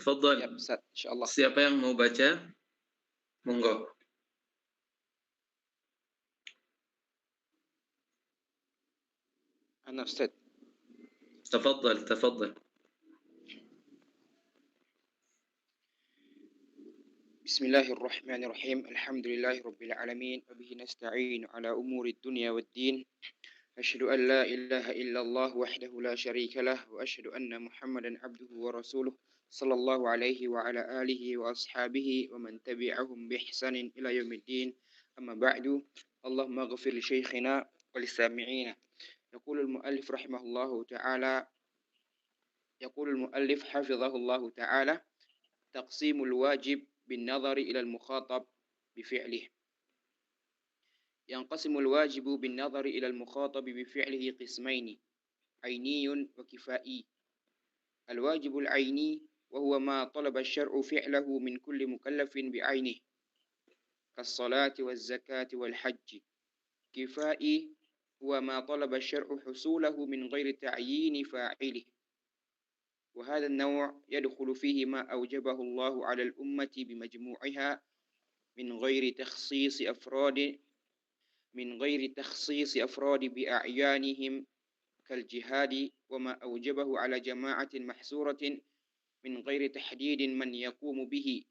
Tafadhal. Ya, Ustaz, insyaallah. Siapa yang mau baca? Monggo. Ana Ustaz. Tafadhal, tafadhal. Bismillahirrahmanirrahim. Alhamdulillahirabbil alamin. Wa bihi nasta'in ala umuri dunya waddin. Asyhadu an la ilaha illallah wahdahu la syarika lah wa asyhadu anna Muhammadan abduhu wa rasuluh sallallahu alaihi wa ala alihi wa ashabihi wa man tabi'ahum bi ihsanin ila yaumiddin. Amma ba'du. Allahumma ighfir li syekhina wa lis-sami'ina. Yaqulul muallif rahimahullahu ta'ala yaqulul muallif hafizahullahu ta'ala taqsimul wajib bin nazari ila al-mukhatab bi fi'lihi. ينقسم الواجب بالنظر إلى المخاطب بفعله قسمين عيني وكفائي. الواجب العيني وهو ما طلب الشرع فعله من كل مكلف بعينه كالصلاة والزكاة والحج. كفائي هو ما طلب الشرع حصوله من غير تعيين فاعله، وهذا النوع يدخل فيه ما أوجبه الله على الأمة بمجموعها من غير تخصيص أفراد بأعيانهم كالجهاد، وما أوجبه على جماعة محصورة من غير تحديد من يقوم به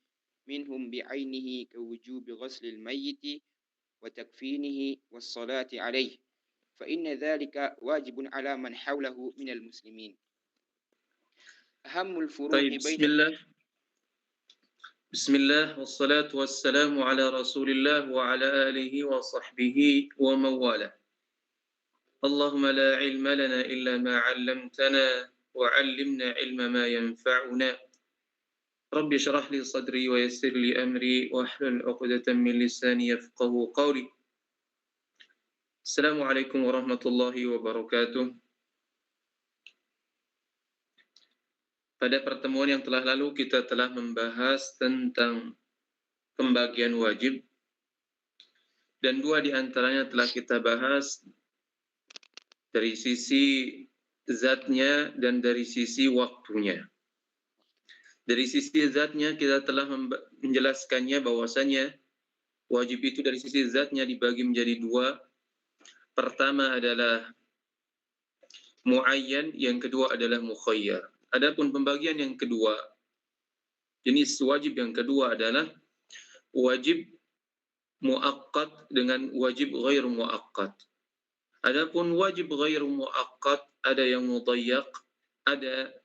منهم بعينه كوجوب غسل الميت وتكفينه والصلاة عليه، فإن ذلك واجب على من حوله من المسلمين. أهم الفروق بين بسم الله والصلاة والسلام على رسول الله وعلى آله وصحبه ومن والاه. اللهم لا علم لنا إلا ما علمتنا وعلمنا علم ما ينفعنا. رب اشرح لي صدري ويسر لي أمري واحلل عقدة من لساني يفقهوا قولي. السلام عليكم ورحمة الله وبركاته. Pada pertemuan yang telah lalu kita telah membahas tentang pembagian wajib, dan dua di antaranya telah kita bahas dari sisi zatnya dan dari sisi waktunya. Dari sisi zatnya kita telah menjelaskannya bahwasanya wajib itu dari sisi zatnya dibagi menjadi dua. Pertama adalah muayyan, yang kedua adalah mukhayyar. Adapun pembagian yang kedua, jenis wajib yang kedua adalah wajib muakkad dengan wajib ghair muakkad. Adapun wajib ghair muakkad ada yang mudayyak, ada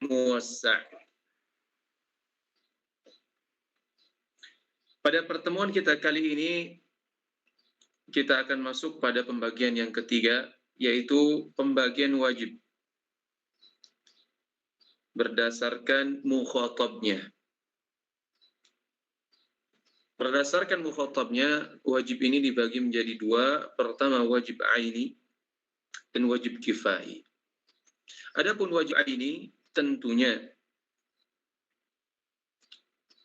muwassa'. Pada pertemuan kita kali ini kita akan masuk pada pembagian yang ketiga, yaitu pembagian wajib berdasarkan mukhatabnya. Berdasarkan mukhatabnya, wajib ini dibagi menjadi dua. Pertama wajib aini dan wajib kifai. Adapun wajib aini tentunya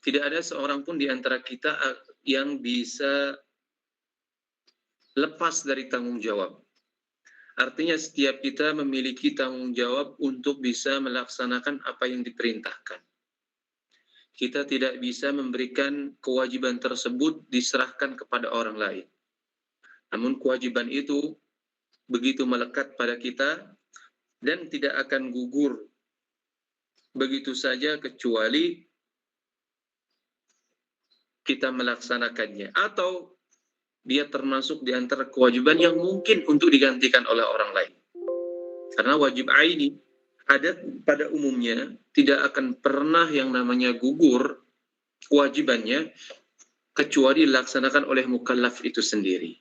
tidak ada seorang pun di antara kita yang bisa lepas dari tanggung jawab. Artinya setiap kita memiliki tanggung jawab untuk bisa melaksanakan apa yang diperintahkan. Kita tidak bisa memberikan kewajiban tersebut diserahkan kepada orang lain. Namun kewajiban itu begitu melekat pada kita dan tidak akan gugur begitu saja kecuali kita melaksanakannya. Atau dia termasuk di antara kewajiban yang mungkin untuk digantikan oleh orang lain. Karena wajib aini ada pada umumnya tidak akan pernah yang namanya gugur kewajibannya kecuali dilaksanakan oleh mukallaf itu sendiri.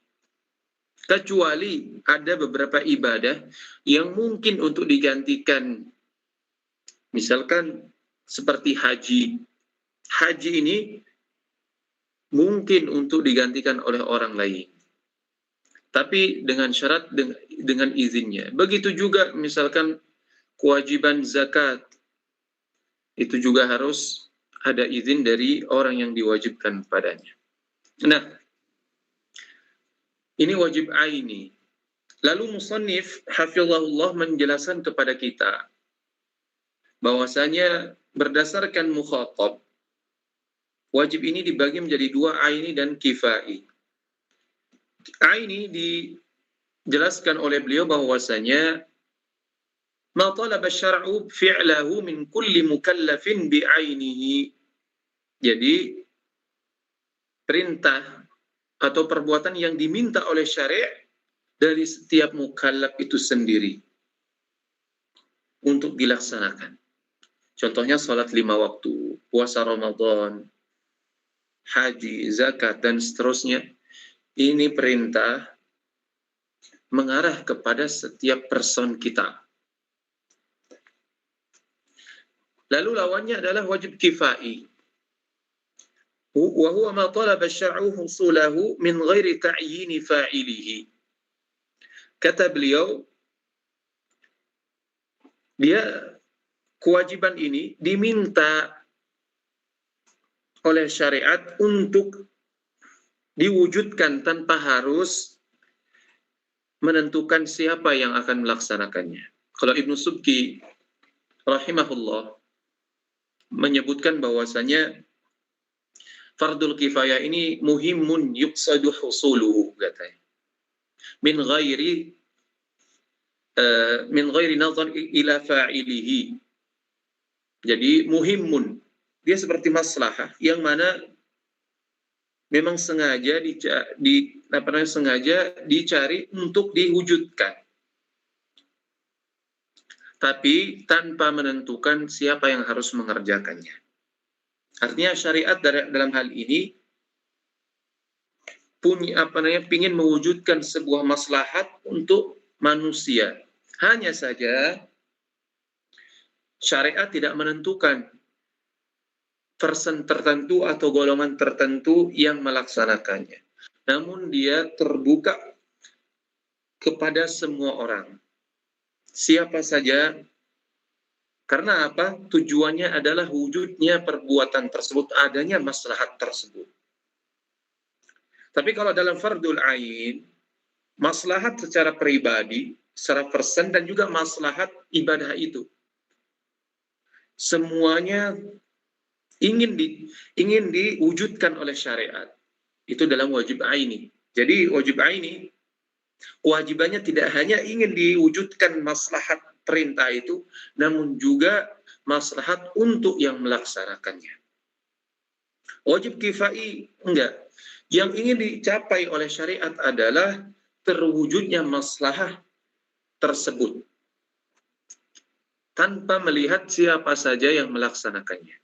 Kecuali ada beberapa ibadah yang mungkin untuk digantikan. Misalkan seperti haji. Haji ini mungkin untuk digantikan oleh orang lain, tapi dengan syarat dengan izinnya. Begitu juga misalkan kewajiban zakat, itu juga harus ada izin dari orang yang diwajibkan padanya. Nah, ini wajib aini. Lalu musannif hafizahullah menjelaskan kepada kita bahwasanya berdasarkan mukhatab, wajib ini dibagi menjadi dua, aini dan kifai. Aini dijelaskan oleh beliau bahwasanya ma talaba syar'u fi'lahu min kulli mukallafin bi'ainihi. Jadi perintah atau perbuatan yang diminta oleh syariat dari setiap mukallaf itu sendiri untuk dilaksanakan. Contohnya salat 5 waktu, puasa Ramadan, haji, zakat, dan seterusnya. Ini perintah mengarah kepada setiap person kita. Lalu lawannya adalah wajib kifai. Wa huwa ma talaba syar'u husulahu min ghairi ta'yin fa'ilihi. Kata beliau, dia kewajiban ini diminta oleh syariat untuk diwujudkan tanpa harus menentukan siapa yang akan melaksanakannya. Kalau Ibnu Subki rahimahullah menyebutkan bahwasanya fardul kifayah ini muhimun yuqsadu husuluhu, katanya. Min ghairi nazar ila fa'ilihi. Jadi muhimun, dia seperti maslahah yang mana memang sengaja sengaja dicari untuk diwujudkan, tapi tanpa menentukan siapa yang harus mengerjakannya. Artinya syariat dalam hal ini ingin mewujudkan sebuah maslahat untuk manusia. Hanya saja syariat tidak menentukan person tertentu atau golongan tertentu yang melaksanakannya. Namun dia terbuka kepada semua orang. Siapa saja. Karena apa? Tujuannya adalah wujudnya perbuatan tersebut, adanya maslahat tersebut. Tapi kalau dalam fardul ain, maslahat secara pribadi, secara persen, dan juga maslahat ibadah itu, semuanya ingin diwujudkan oleh syariat. Itu dalam wajib aini. Jadi wajib aini, kewajibannya tidak hanya ingin diwujudkan maslahat perintah itu, namun juga maslahat untuk yang melaksanakannya. Wajib kifai enggak. Yang ingin dicapai oleh syariat adalah terwujudnya maslahah tersebut tanpa melihat siapa saja yang melaksanakannya.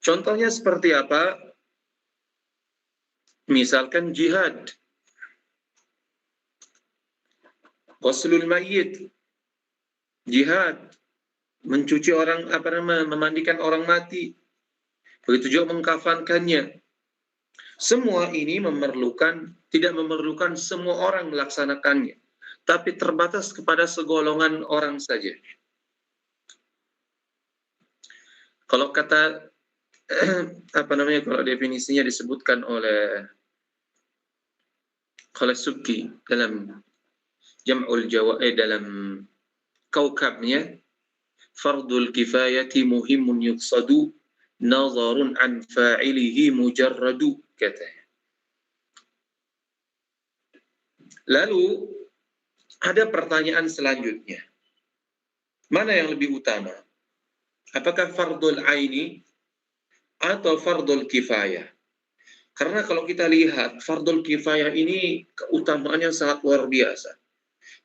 Contohnya seperti apa? Misalkan jihad, ghuslul mayyit, jihad, mencuci orang, memandikan orang mati, begitu juga mengkafankannya. Semua ini tidak memerlukan semua orang melaksanakannya, tapi terbatas kepada segolongan orang saja. Kalau kata kalau definisinya disebutkan oleh Subki dalam Jam'ul Jawaid, dalam kaukabnya, fardul kifayati muhimun yuqsadu nazarun an fa'ilihi mujarradu, katanya. Lalu ada pertanyaan selanjutnya. Mana yang lebih utama? Apakah fardul aini atau fardul kifayah? Karena kalau kita lihat, fardul kifayah ini keutamaannya sangat luar biasa.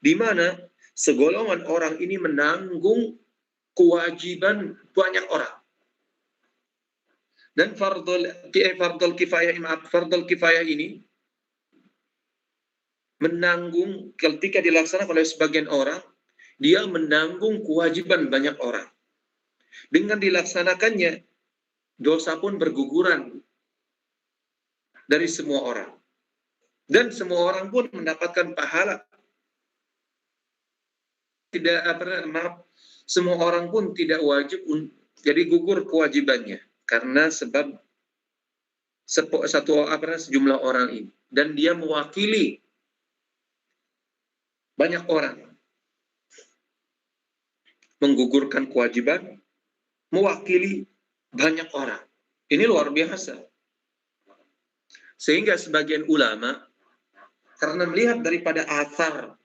Di mana segolongan orang ini menanggung kewajiban banyak orang. Dan fardul kifayah ini menanggung, ketika dilaksanakan oleh sebagian orang, dia menanggung kewajiban banyak orang. Dengan dilaksanakannya, dosa pun berguguran dari semua orang. Dan semua orang pun mendapatkan pahala. Semua orang pun tidak wajib, jadi gugur kewajibannya. Karena sebab sejumlah orang ini. Dan dia mewakili banyak orang. menggugurkan kewajiban mewakili banyak orang. Ini luar biasa. Sehingga sebagian ulama karena melihat daripada athar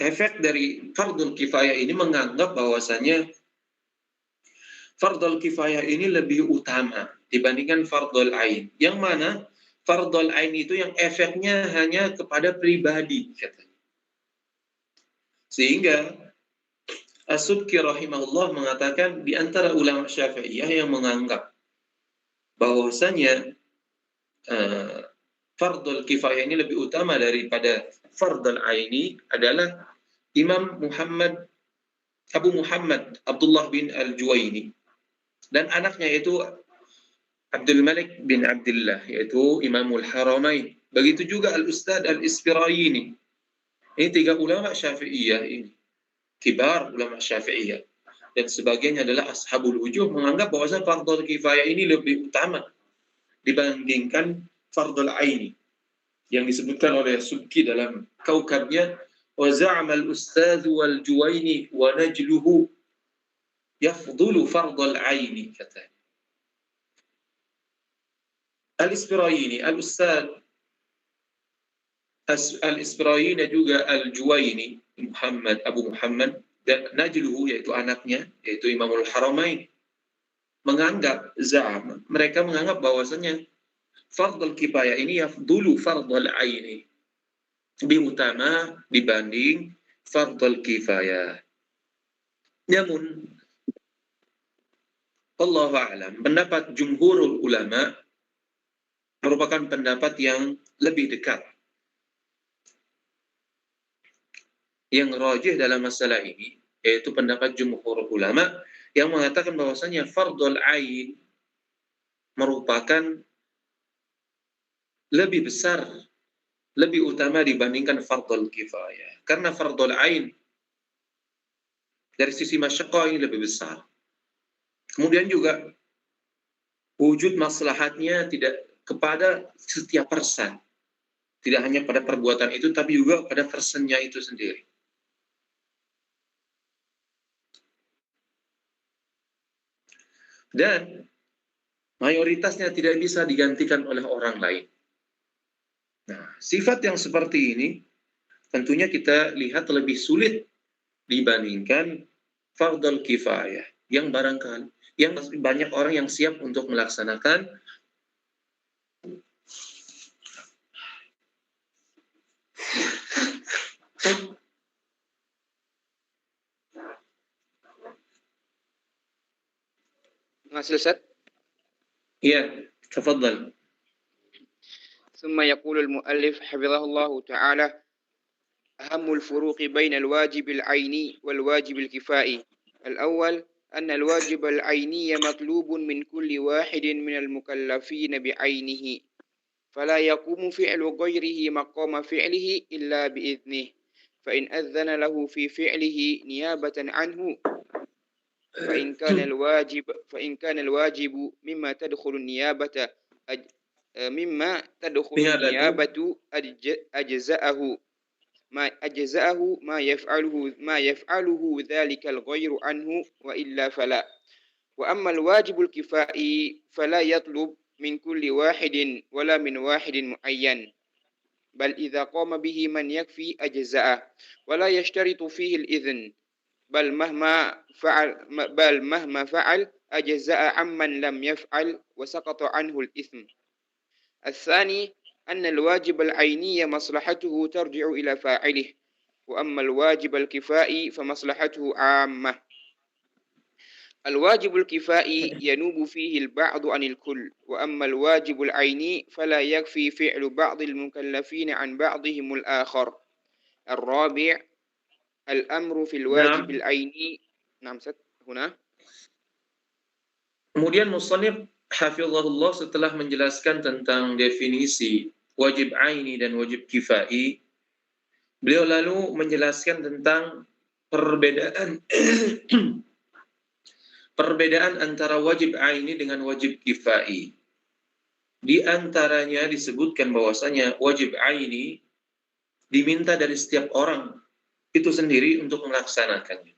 efek dari fardul kifayah ini menganggap bahwasanya fardul kifayah ini lebih utama dibandingkan fardul ain. Yang mana fardul ain itu yang efeknya hanya kepada pribadi, katanya. Sehingga As-Subki rahimahullah mengatakan di antara ulama Syafi'iyah yang menganggap bahwasanya fardul kifayah ini lebih utama daripada fardul aini adalah Imam Abu Muhammad Abdullah bin Al-Juwaini dan anaknya yaitu Abdul Malik bin Abdullah, yaitu Imamul Haramain. Begitu juga Al-Ustadz Al-Isfirayini. Ini 3 ulama Syafi'iyah ini, kibar ulama Syafi'iyah. Dan sebagiannya adalah ashabul wujuh menganggap bahwasanya fardul kifayah ini lebih utama dibandingkan fardul aini yang disebutkan oleh Subki dalam kaukabnya, wa za'ama al-ustadz wal juwaini wa najluhu yafdulu fardul aini, katanya. Al-Isfirayini, Al-Ustadz Al-Isfirayini juga Al-Juwaini, Abu Muhammad, dan najluhu, yaitu anaknya, yaitu Imamul Haramain, menganggap mereka menganggap bahwasanya fardul kifayah ini yafdulu fardul aini, lebih utama dibanding fardul kifayah. Namun Allahu a'lam, pendapat jumhurul ulama merupakan pendapat yang lebih dekat. Yang rajih dalam masalah ini yaitu pendapat jumhur ulama yang mengatakan bahwasanya fardul ain merupakan lebih besar, lebih utama dibandingkan fardul kifayah. Karena fardul ain dari sisi masyaqqah ini lebih besar. Kemudian juga wujud maslahatnya tidak kepada setiap person. Tidak hanya pada perbuatan itu, tapi juga pada personnya itu sendiri. Dan mayoritasnya tidak bisa digantikan oleh orang lain. Nah, sifat yang seperti ini tentunya kita lihat lebih sulit dibandingkan fardul kifayah yang barangkali yang banyak orang yang siap untuk melaksanakan. selesai. Iya, tafadhal. ثم يقول المؤلف حفظه الله تعالى: أهم الفروق بين الواجب العيني والواجب الكفائي. الأول أن الواجب العيني مطلوب من كل واحد من المكلفين بعينه، فلا يقوم فعل غيره مقام فعله إلا بإذنه، فإن أذن له في فعله نيابة عنه فإن كان الواجب مما تدخل النيابة أجزأه ما يفعله ذلك الغير عنه وإلا فلا. وأما الواجب الكفائي فلا يطلب من كل واحد ولا من واحد معين، بل إذا قام به من يكفي أجزأه ولا يشترط فيه الإذن، بل مهما فعل أجزأ عمن لم يفعل وسقط عنه الإثم. الثاني أن الواجب العيني مصلحته ترجع إلى فاعله، وأما الواجب الكفائي فمصلحته عامة. الواجب الكفائي ينوب فيه البعض عن الكل، وأما الواجب العيني فلا يكفي فعل بعض المكلفين عن بعضهم الآخر. الرابع الأمر في الواجب العيني. نعم هنا. Kemudian musannif hafizahullah setelah menjelaskan tentang definisi wajib aini dan wajib kifai, beliau lalu menjelaskan tentang perbedaan antara wajib aini dengan wajib kifai. Di antaranya disebutkan bahwasanya wajib aini diminta dari setiap orang itu sendiri untuk melaksanakannya.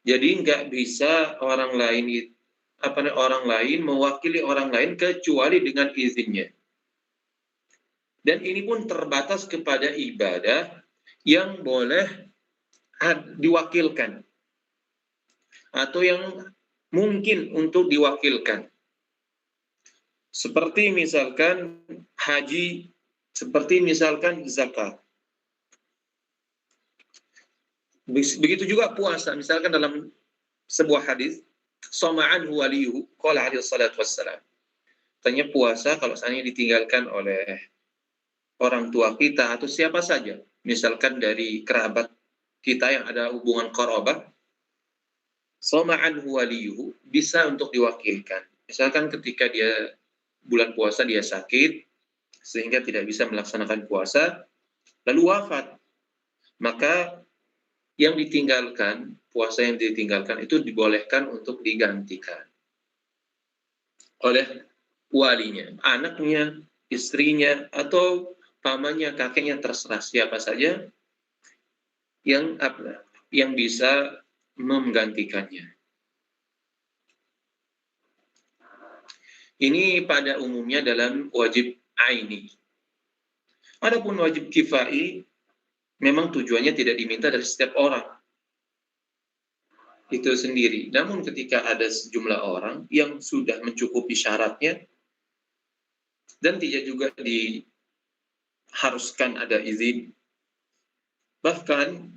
Jadi nggak bisa orang lain orang lain mewakili orang lain kecuali dengan izinnya. Dan ini pun terbatas kepada ibadah yang boleh diwakilkan atau yang mungkin untuk diwakilkan. Seperti misalkan haji, seperti misalkan zakat. Begitu juga puasa, misalkan dalam sebuah hadis, soma'an waliyuhu, qala alaihi salatu wassalam. Tanya puasa kalau seandainya ditinggalkan oleh orang tua kita atau siapa saja, misalkan dari kerabat kita yang ada hubungan qarabah, soma'an waliyuhu, bisa untuk diwakilkan. Misalkan ketika dia bulan puasa dia sakit, sehingga tidak bisa melaksanakan puasa, lalu wafat, maka yang ditinggalkan, puasa yang ditinggalkan itu dibolehkan untuk digantikan oleh walinya, anaknya, istrinya, atau pamannya, kakeknya, terserah siapa saja yang bisa menggantikannya. Ini pada umumnya dalam wajib aini. Adapun wajib kifai, memang tujuannya tidak diminta dari setiap orang itu sendiri. Namun ketika ada sejumlah orang yang sudah mencukupi syaratnya dan tidak juga diharuskan ada izin, bahkan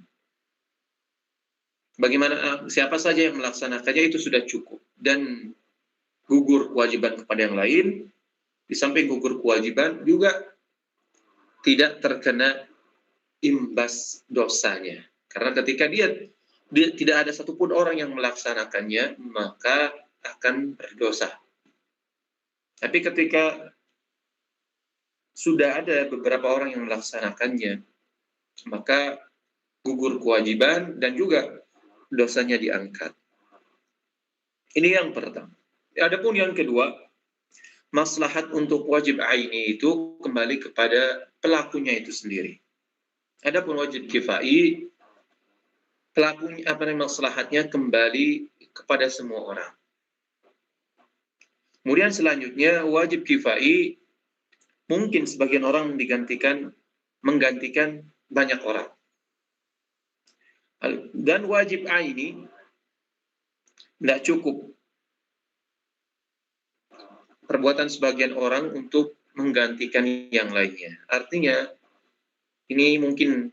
bagaimana siapa saja yang melaksanakannya itu sudah cukup dan gugur kewajiban kepada yang lain, di samping gugur kewajiban juga tidak terkena imbas dosanya. Karena ketika dia tidak ada satupun orang yang melaksanakannya, maka akan berdosa. Tapi ketika sudah ada beberapa orang yang melaksanakannya, maka gugur kewajiban dan juga dosanya diangkat. Ini yang pertama. Adapun yang kedua, maslahat untuk wajib aini itu kembali kepada pelakunya itu sendiri. Adapun wajib kifai, pelakunya maslahatnya kembali kepada semua orang. Kemudian selanjutnya wajib kifai mungkin sebagian orang menggantikan banyak orang. Dan wajib aini tidak cukup perbuatan sebagian orang untuk menggantikan yang lainnya. Artinya ini mungkin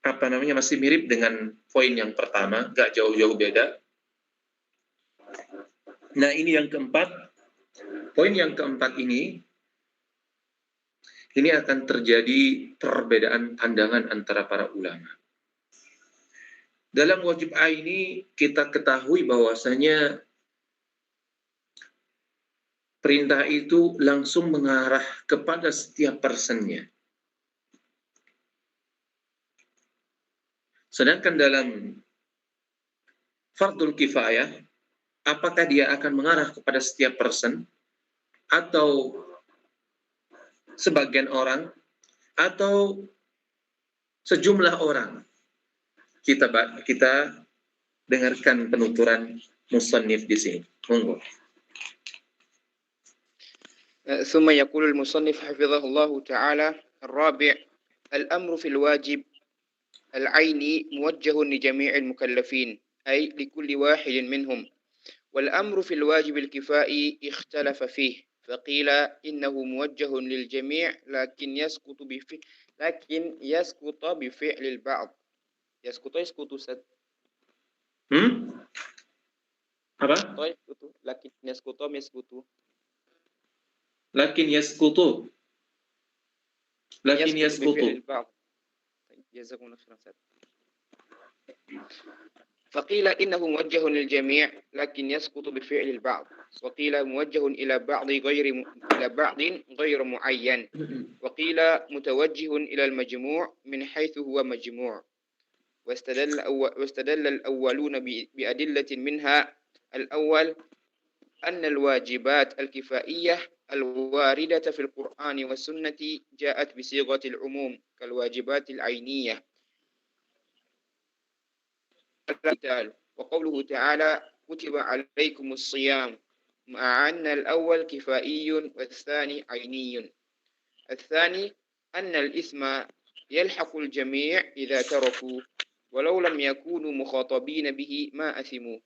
masih mirip dengan poin yang pertama, nggak jauh-jauh beda. Nah, ini yang keempat. Poin yang keempat ini akan terjadi perbedaan pandangan antara para ulama. Dalam wajib aini kita ketahui bahwasanya perintah itu langsung mengarah kepada setiap personnya. Sedangkan dalam fardul kifayah, apakah dia akan mengarah kepada setiap person atau sebagian orang atau sejumlah orang? Kita dengarkan penuturan musannif di sini. Monggo. ثم يقول المصنف حفظه الله تعالى: الرابع الأمر في الواجب العيني موجه لجميع المكلفين أي لكل واحد منهم، والأمر في الواجب الكفائي اختلف فيه، فقيل إنه موجه للجميع لكن يسقط بفعل البعض. يسقط ست apa? لكن يسقط لكن يسقط بفعل البعض. جزاكم الله خيرا. فقيل إنه موجه للجميع لكن يسقط بفعل البعض، وقيل موجه إلى بعض غير معين، وقيل متوجه إلى المجموع من حيث هو مجموع. واستدل الأولون بأدلة منها: الأول أن الواجبات الكفائية الواردة في القرآن والسنة جاءت بصيغة العموم كالواجبات العينية. القتال. وقوله تعالى كتب عليكم الصيام مع أن الأول كفائي والثاني عيني. الثاني أن الإثم يلحق الجميع إذا تركوا ولو لم يكونوا مخاطبين به ما أثموا.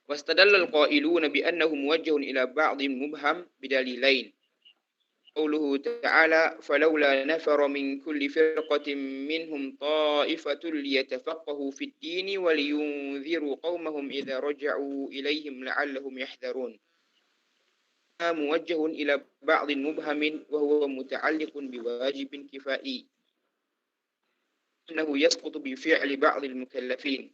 واستدل القائلون بأنه موجه إلى بعض مبهم بدليلين: قوله تعالى فلولا نفر من كل فرقة منهم طائفة ليتفقهوا في الدين ولينذروا قومهم إذا رجعوا إليهم لعلهم يحذرون، موجه إلى بعض مبهم وهو متعلق بواجب كفائي أنه يسقط بفعل بعض المكلفين،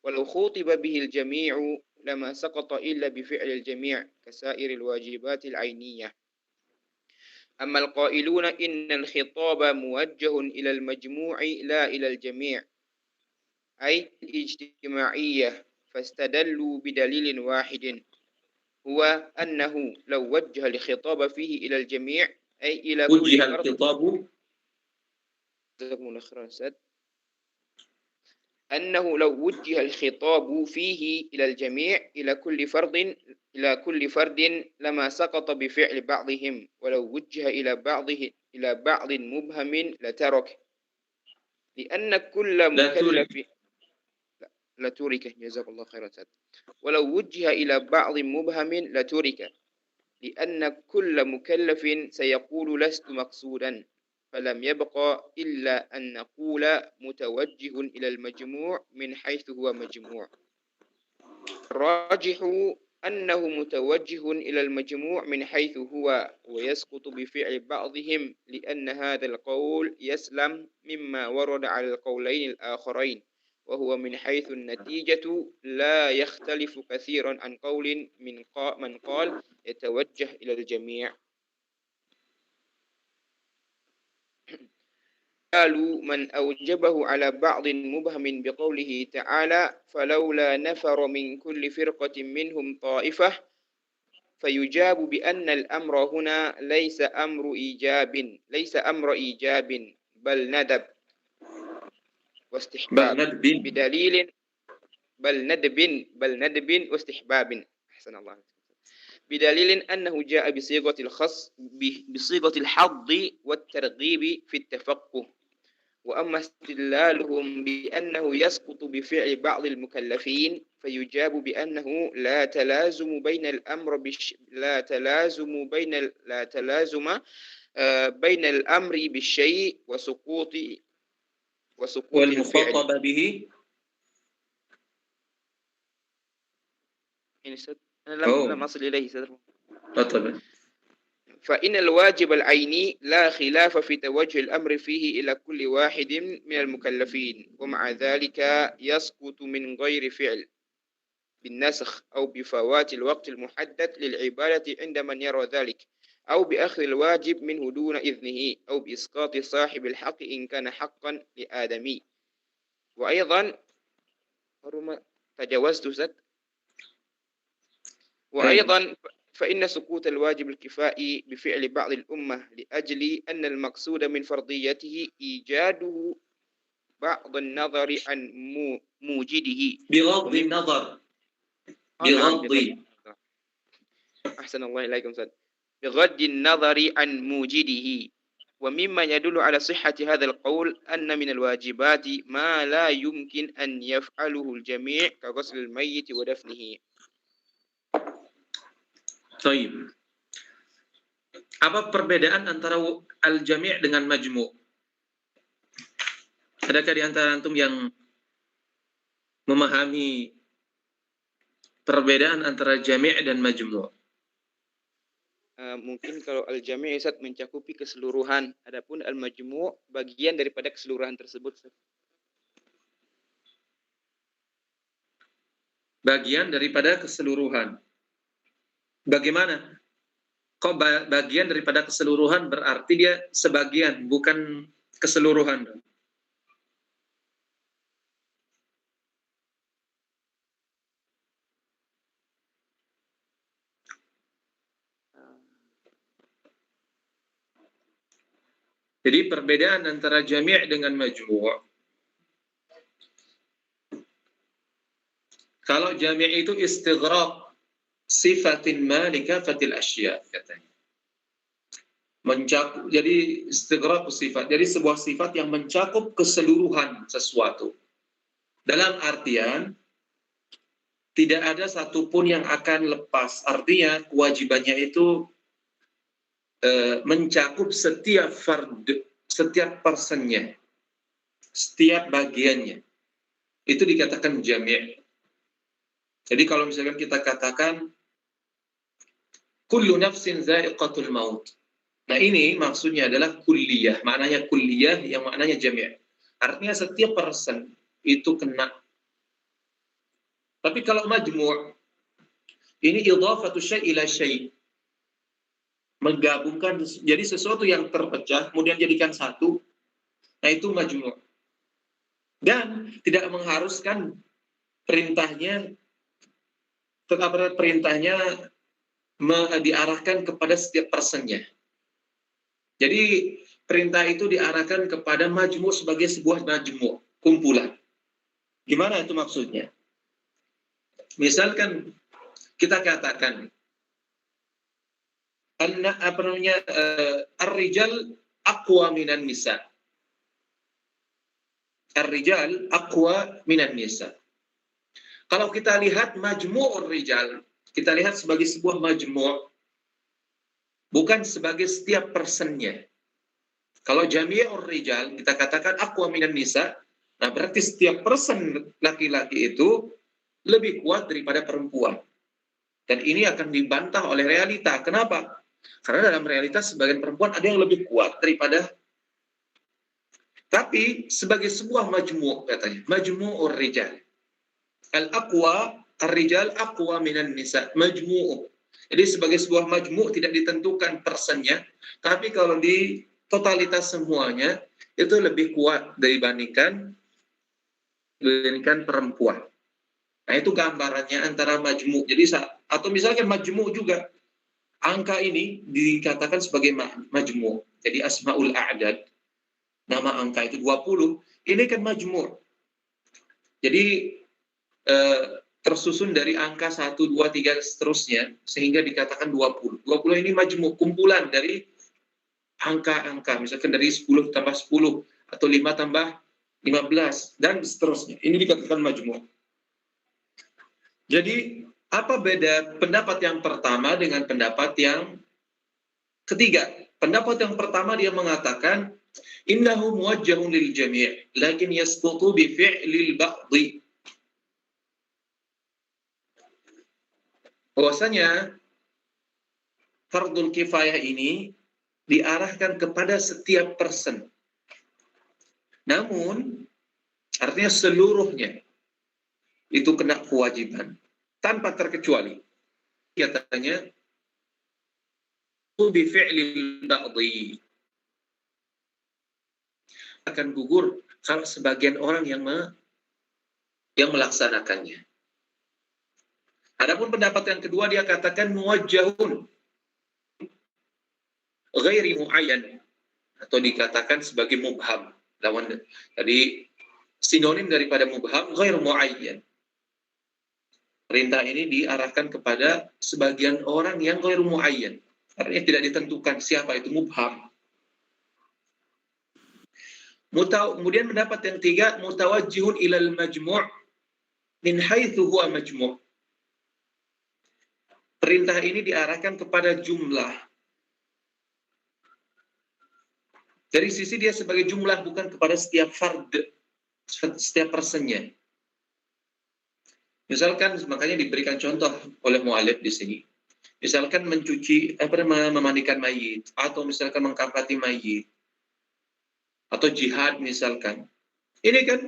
ولو خوطب به الجميع لما سقط إلا بفعل الجميع كسائر الواجبات العينية. أما القائلون إن الخطاب موجه إلى المجموع لا إلى الجميع أي الاجتماعية، فاستدلوا بدليل واحد هو أنه لو وجه الخطاب فيه إلى الجميع أي إلى كل وجه فرد. الخطاب أنه لو وجه الخطاب فيه إلى الجميع إلى كل فرد لما سقط بفعل بعضهم، ولو وجه إلى بعض مبهم لترك، لأن كل مكلف لترك. جزاك الله خيرا. ولو وجه إلى بعض مبهم لترك، لأن كل مكلف سيقول لست مقصودا، فلم يبقى إلا أن نقول متوجه إلى المجموع من حيث هو مجموع. الراجح أنه متوجه إلى المجموع من حيث هو، ويسقط بفعل بعضهم، لأن هذا القول يسلم مما ورد على القولين الآخرين، وهو من حيث النتيجة لا يختلف كثيرا عن قول من قال يتوجه إلى الجميع. قالوا من أوجبه على بعض مبهم بقوله تعالى فلولا نفر من كل فرقة منهم طائفة، فيجاب بأن الأمر هنا ليس أمر إيجاب بل ندب واستحباب بدليل بل ندب واستحباب. أحسن الله. بدليل أنه جاء بصيغة الحظ والترغيب في التفقه. وأما استدلالهم بأنه يسقط بفعل بعض المكلفين فيجاب بأنه لا تلازم بين الأمر بالشيء وسقوط الفعل. والمخاطب به أنا لم أصل إليه. طبعا. فإن الواجب العيني لا خلاف في توجه الأمر فيه إلى كل واحد من المكلفين، ومع ذلك يسقط من غير فعل بالنسخ أو بفوات الوقت المحدد للعبادة عند من يرى ذلك، أو بأخذ الواجب منه دون إذنه، أو بإسقاط صاحب الحق إن كان حقا لآدمي. وأيضا فإن سقوط الواجب الكفائي بفعل بعض الأمة لأجل أن المقصود من فرضيته إيجاده بعض النظر عن موجده بغض النظر أحسن الله إليكم سيد. بغض النظر عن موجده. ومما يدل على صحة هذا القول أن من الواجبات ما لا يمكن أن يفعله الجميع كغسل الميت ودفنه. Baik. Apa perbedaan antara al-jami' dengan majmu'? Adakah di antara antum yang memahami perbedaan antara jami' dan majmu'? Mungkin kalau al-jami' Ustaz mencakupi keseluruhan, adapun al-majmu' bagian daripada keseluruhan tersebut. Bagian daripada keseluruhan. Bagaimana? Kok bagian daripada keseluruhan berarti dia sebagian, bukan keseluruhan? Jadi perbedaan antara jami' dengan majmu'. Kalau jami' itu istighraq sifatin ma likafatil asya katanya. Jadi istighraq sifat. Jadi sebuah sifat yang mencakup keseluruhan sesuatu. Dalam artian tidak ada satupun yang akan lepas. Artinya kewajibannya itu mencakup setiap fard, setiap personnya, setiap bagiannya. Itu dikatakan jami'. Jadi kalau misalkan kita katakan kullu nafsin dha'iqatul maut. Nah ini maksudnya adalah kulliyah. Maknanya kulliyah yang maknanya jami'. Artinya setiap person itu kena. Tapi kalau majmu', ini idhafatu syai' ila syai'. Menggabungkan, jadi sesuatu yang terpecah, kemudian jadikan satu, nah itu majmu'. Dan tidak mengharuskan perintahnya diarahkan kepada setiap personnya. Jadi perintah itu diarahkan kepada majmu' sebagai sebuah majmu', kumpulan. Gimana itu maksudnya? Misalkan kita katakan ar-rijal aqwa minan nisa. Ar-rijal aqwa minan nisa. Kalau kita lihat majmu'ur rijal, kita lihat sebagai sebuah majmu', bukan sebagai setiap personnya. Kalau jami'ur rijal, kita katakan aqwa minan nisa, nah berarti setiap person laki-laki itu lebih kuat daripada perempuan. Dan ini akan dibantah oleh realita. Kenapa? Karena dalam realitas sebagian perempuan ada yang lebih kuat daripada. Tapi sebagai sebuah majmu' katanya, majmu'ur rijal. Al-aqwa, ar-rijal aqwa minan nisa, majmu'. Jadi sebagai sebuah majmu' tidak ditentukan persennya, tapi kalau di totalitas semuanya itu lebih kuat dibandingkan perempuan. Nah itu gambarannya antara majmu'. Jadi atau misalkan majmu' juga. Angka ini dikatakan sebagai majmu'. Jadi asmaul a'dad. Nama angka itu 20. Ini kan majmu'. Jadi tersusun dari angka 1, 2, 3 seterusnya sehingga dikatakan 20. 20 ini majmu', kumpulan dari angka-angka. Misalkan dari 10 tambah 10 atau 5 tambah 15 dan seterusnya. Ini dikatakan majmu'. Jadi, apa beda pendapat yang pertama dengan pendapat yang ketiga? Pendapat yang pertama dia mengatakan innahu muwajjahun lil jami', lakin yasqutu bi fi'lil ba'dhi. Bahwasanya fardul kifayah ini diarahkan kepada setiap person. Namun, artinya seluruhnya itu kena kewajiban tanpa terkecuali. Katanya bi fi'lil ba'dhi, akan gugur kalau sebagian orang yang melaksanakannya. Adapun pendapat yang kedua dia katakan muwajjahun ghairi muayyan, atau dikatakan sebagai mubham. Jadi sinonim daripada mubham ghair muayyan. Perintah ini diarahkan kepada sebagian orang yang ghair muayyan. Artinya tidak ditentukan siapa itu, mubham. Kemudian pendapat yang tiga, mutawajjihun ilal majmu' min haitsu huwa majmu'. Perintah ini diarahkan kepada jumlah. Dari sisi dia sebagai jumlah, bukan kepada setiap fard, setiap personnya. Misalkan, makanya diberikan contoh oleh mu'alif di sini. Misalkan memandikan mayit, atau misalkan mengkafani mayit, atau jihad misalkan. Ini kan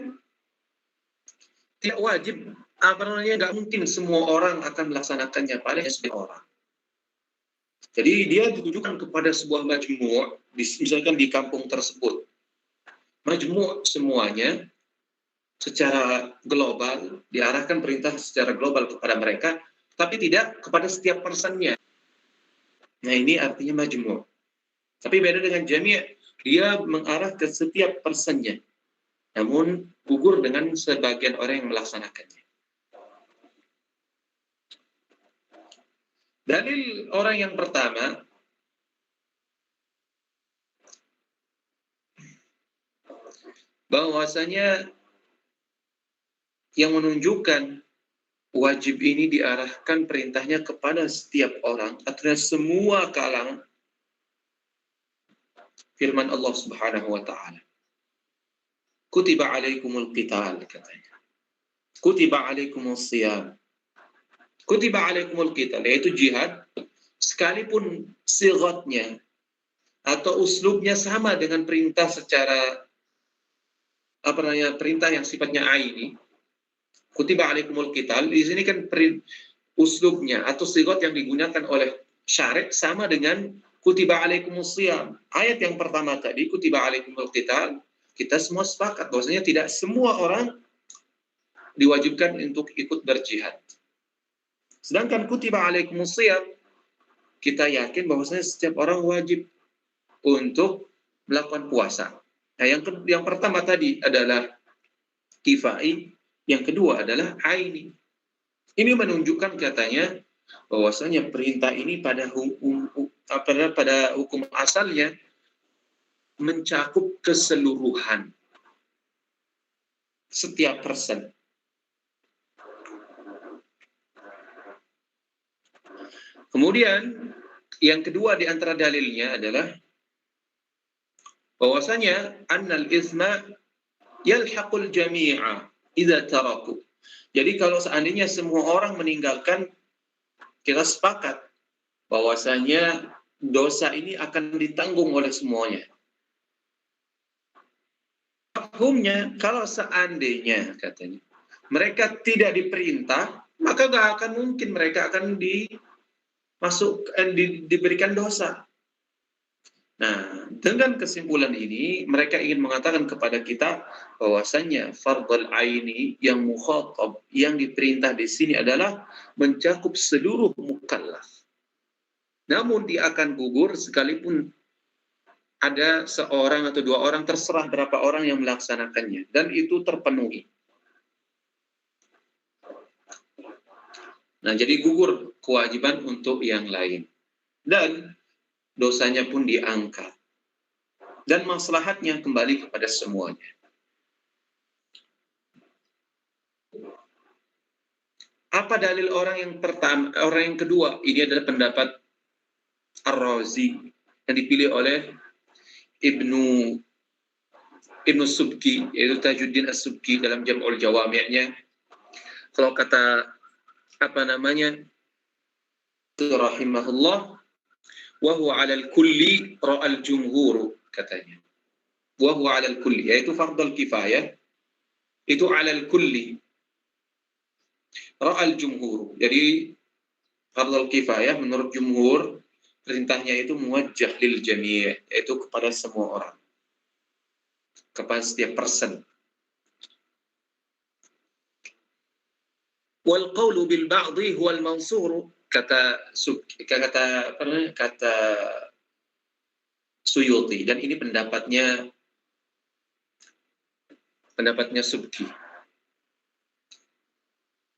tidak wajib, nggak mungkin semua orang akan melaksanakannya, paling sebagian orang. Jadi dia ditujukan kepada sebuah majmu', misalkan di kampung tersebut. Majmu' semuanya secara global, diarahkan perintah secara global kepada mereka, tapi tidak kepada setiap personnya. Nah ini artinya majmu'. Tapi beda dengan jami', dia mengarah ke setiap personnya, namun gugur dengan sebagian orang yang melaksanakannya. Dalil orang yang pertama, bahwasanya yang menunjukkan wajib ini diarahkan perintahnya kepada setiap orang, artinya semua kalangan, firman Allah Subhanahu wa taala. Kutiba alaikumul qital, katanya. Kutiba alaikumus siyam. Kutiba alaikumul qital, yaitu jihad, sekalipun sigatnya atau uslubnya sama dengan perintah secara perintah yang sifatnya aini. Kutiba alaikumul qital, di sini kan uslubnya atau sigat yang digunakan oleh syar'i sama dengan kutiba alaikumus siyam. Ayat yang pertama tadi, kutiba alaikumul qital, kita semua sepakat bahwasanya tidak semua orang diwajibkan untuk ikut berjihad. Sedangkan kutiba alaikumus siyam, kita yakin bahwasanya setiap orang wajib untuk melakukan puasa. Nah, yang pertama tadi adalah kifai, yang kedua adalah aini. Ini menunjukkan katanya bahwasanya perintah ini pada hukum asalnya mencakup keseluruhan setiap person. Kemudian yang kedua di antara dalilnya adalah bahwasanya annal isma yalhaqul jami'a idza taraku. Jadi kalau seandainya semua orang meninggalkan, kita sepakat bahwasanya dosa ini akan ditanggung oleh semuanya. Hukumnya kalau seandainya katanya mereka tidak diperintah, maka nggak akan mungkin mereka akan diberikan dosa. Nah, dengan kesimpulan ini mereka ingin mengatakan kepada kita bahwasanya fardhul aini yang mukhatab, yang diperintah di sini adalah mencakup seluruh mukallaf. Namun dia akan gugur sekalipun ada seorang atau dua orang, terserah berapa orang yang melaksanakannya, dan itu terpenuhi. Nah, jadi gugur kewajiban untuk yang lain. Dan dosanya pun diangkat. Dan maslahatnya kembali kepada semuanya. Apa dalil orang yang pertama, orang yang kedua? Ini adalah pendapat Ar-Razi yang dipilih oleh Ibnu Subki, yaitu Tajuddin As-Subki dalam Jam'ul Jawami'nya. Kalau kata rahimahullah, wa huwa 'alal kulli ra'al jumhur, katanya. Wa huwa 'alal kulli, yaitu fardhul kifayah, itu 'alal kulli ra'al jumhur. Jadi fardhul kifayah menurut jumhur perintahnya itu muwajjah lil jami', yaitu kepada semua orang, kepada setiap person. Wal qawlu bil ba'dhi huwal mansur, kata Suyuti, dan ini pendapatnya Subki.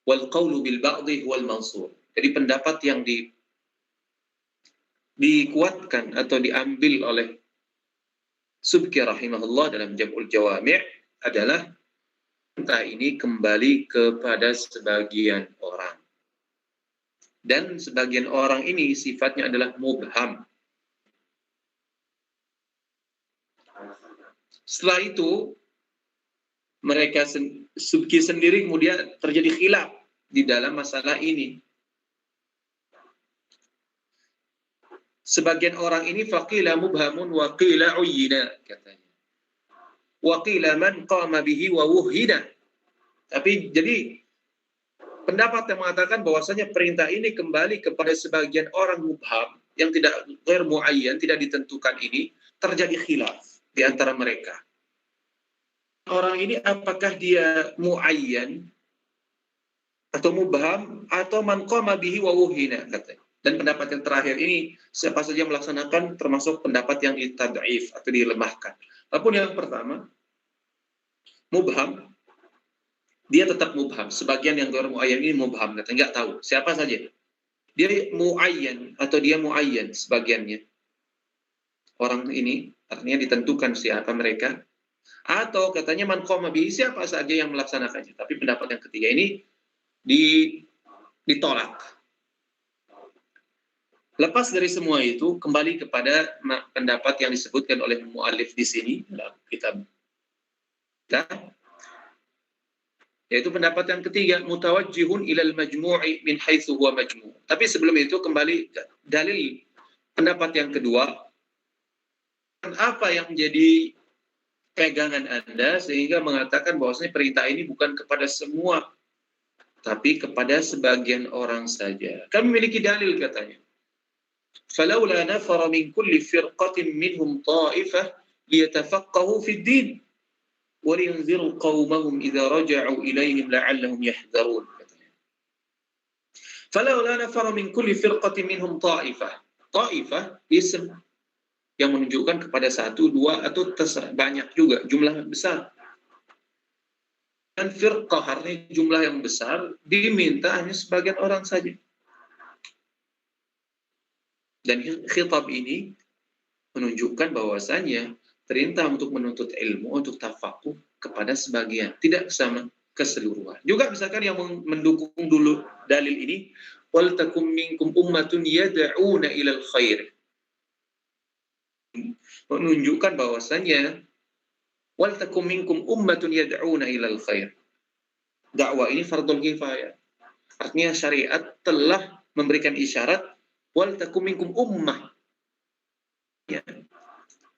Wal qawlu bil ba'dhi huwal mansur. Jadi pendapat yang dikuatkan atau diambil oleh Subki rahimahullah dalam Jam'ul Jawami' adalah perintah ini kembali kepada sebagian orang. Dan sebagian orang ini sifatnya adalah mubham. Setelah itu, mereka Subki sendiri kemudian terjadi khilaf di dalam masalah ini. Sebagian orang ini faqila mubhamun wa qila uyyina, katanya. Wa qila man qama bihi wa wuhida. Tapi jadi pendapat yang mengatakan bahwasanya perintah ini kembali kepada sebagian orang mubham yang tidak ghair muayyan, tidak ditentukan, ini terjadi khilaf di antara mereka. Orang ini apakah dia muayyan atau mubham atau man qama bihi wa wuhina, katanya. Dan pendapat yang terakhir ini siapa saja melaksanakan termasuk pendapat yang ditad'if atau dilemahkan. Apapun yang pertama, mubham, dia tetap mubham. Sebagian yang ghair muayyan ini mubham, katanya, nggak tahu siapa saja. dia muayyan atau dia muayyan sebagiannya. Orang ini artinya ditentukan siapa mereka, atau katanya man qama bihi, siapa saja yang melaksanakannya. Tapi pendapat yang ketiga ini ditolak. Lepas dari semua itu, kembali kepada pendapat yang disebutkan oleh mu'allif di sini dalam kitab kita, yaitu pendapat yang ketiga, mutawajjihun ilal majmu'i min haitsu huwa majmu'. Tapi sebelum itu kembali dalil pendapat yang kedua, apa yang menjadi pegangan Anda sehingga mengatakan bahwasanya perintah ini bukan kepada semua, tapi kepada sebagian orang saja. Kami memiliki dalil katanya. فلولا نفر من كل فرقة منهم طائفة ليتفقهوا في الدين ولينذروا قومهم إذا رجعوا إليهم لعلهم يحذرون. فلولا نفر من كل فرقة منهم طائفة. طائفة ism yang menunjukkan kepada satu, dua, atau terserah, banyak juga, jumlah besar. Dan firqah artinya jumlah yang besar, diminta hanya sebagian orang saja. Dan khitab ini menunjukkan bahwasanya perintah untuk menuntut ilmu, untuk tafakuh kepada sebagian, tidak sama keseluruhan. Juga misalkan yang mendukung dulu dalil ini, wal takum minkum ummatun yad'una ilal khair. Menunjukkan bahwasanya wal takum minkum ummatun yad'una ilal khair. Dakwah ini fardhu kifayah. Artinya syariat telah memberikan isyarat wal takum minkum ummah. Ya.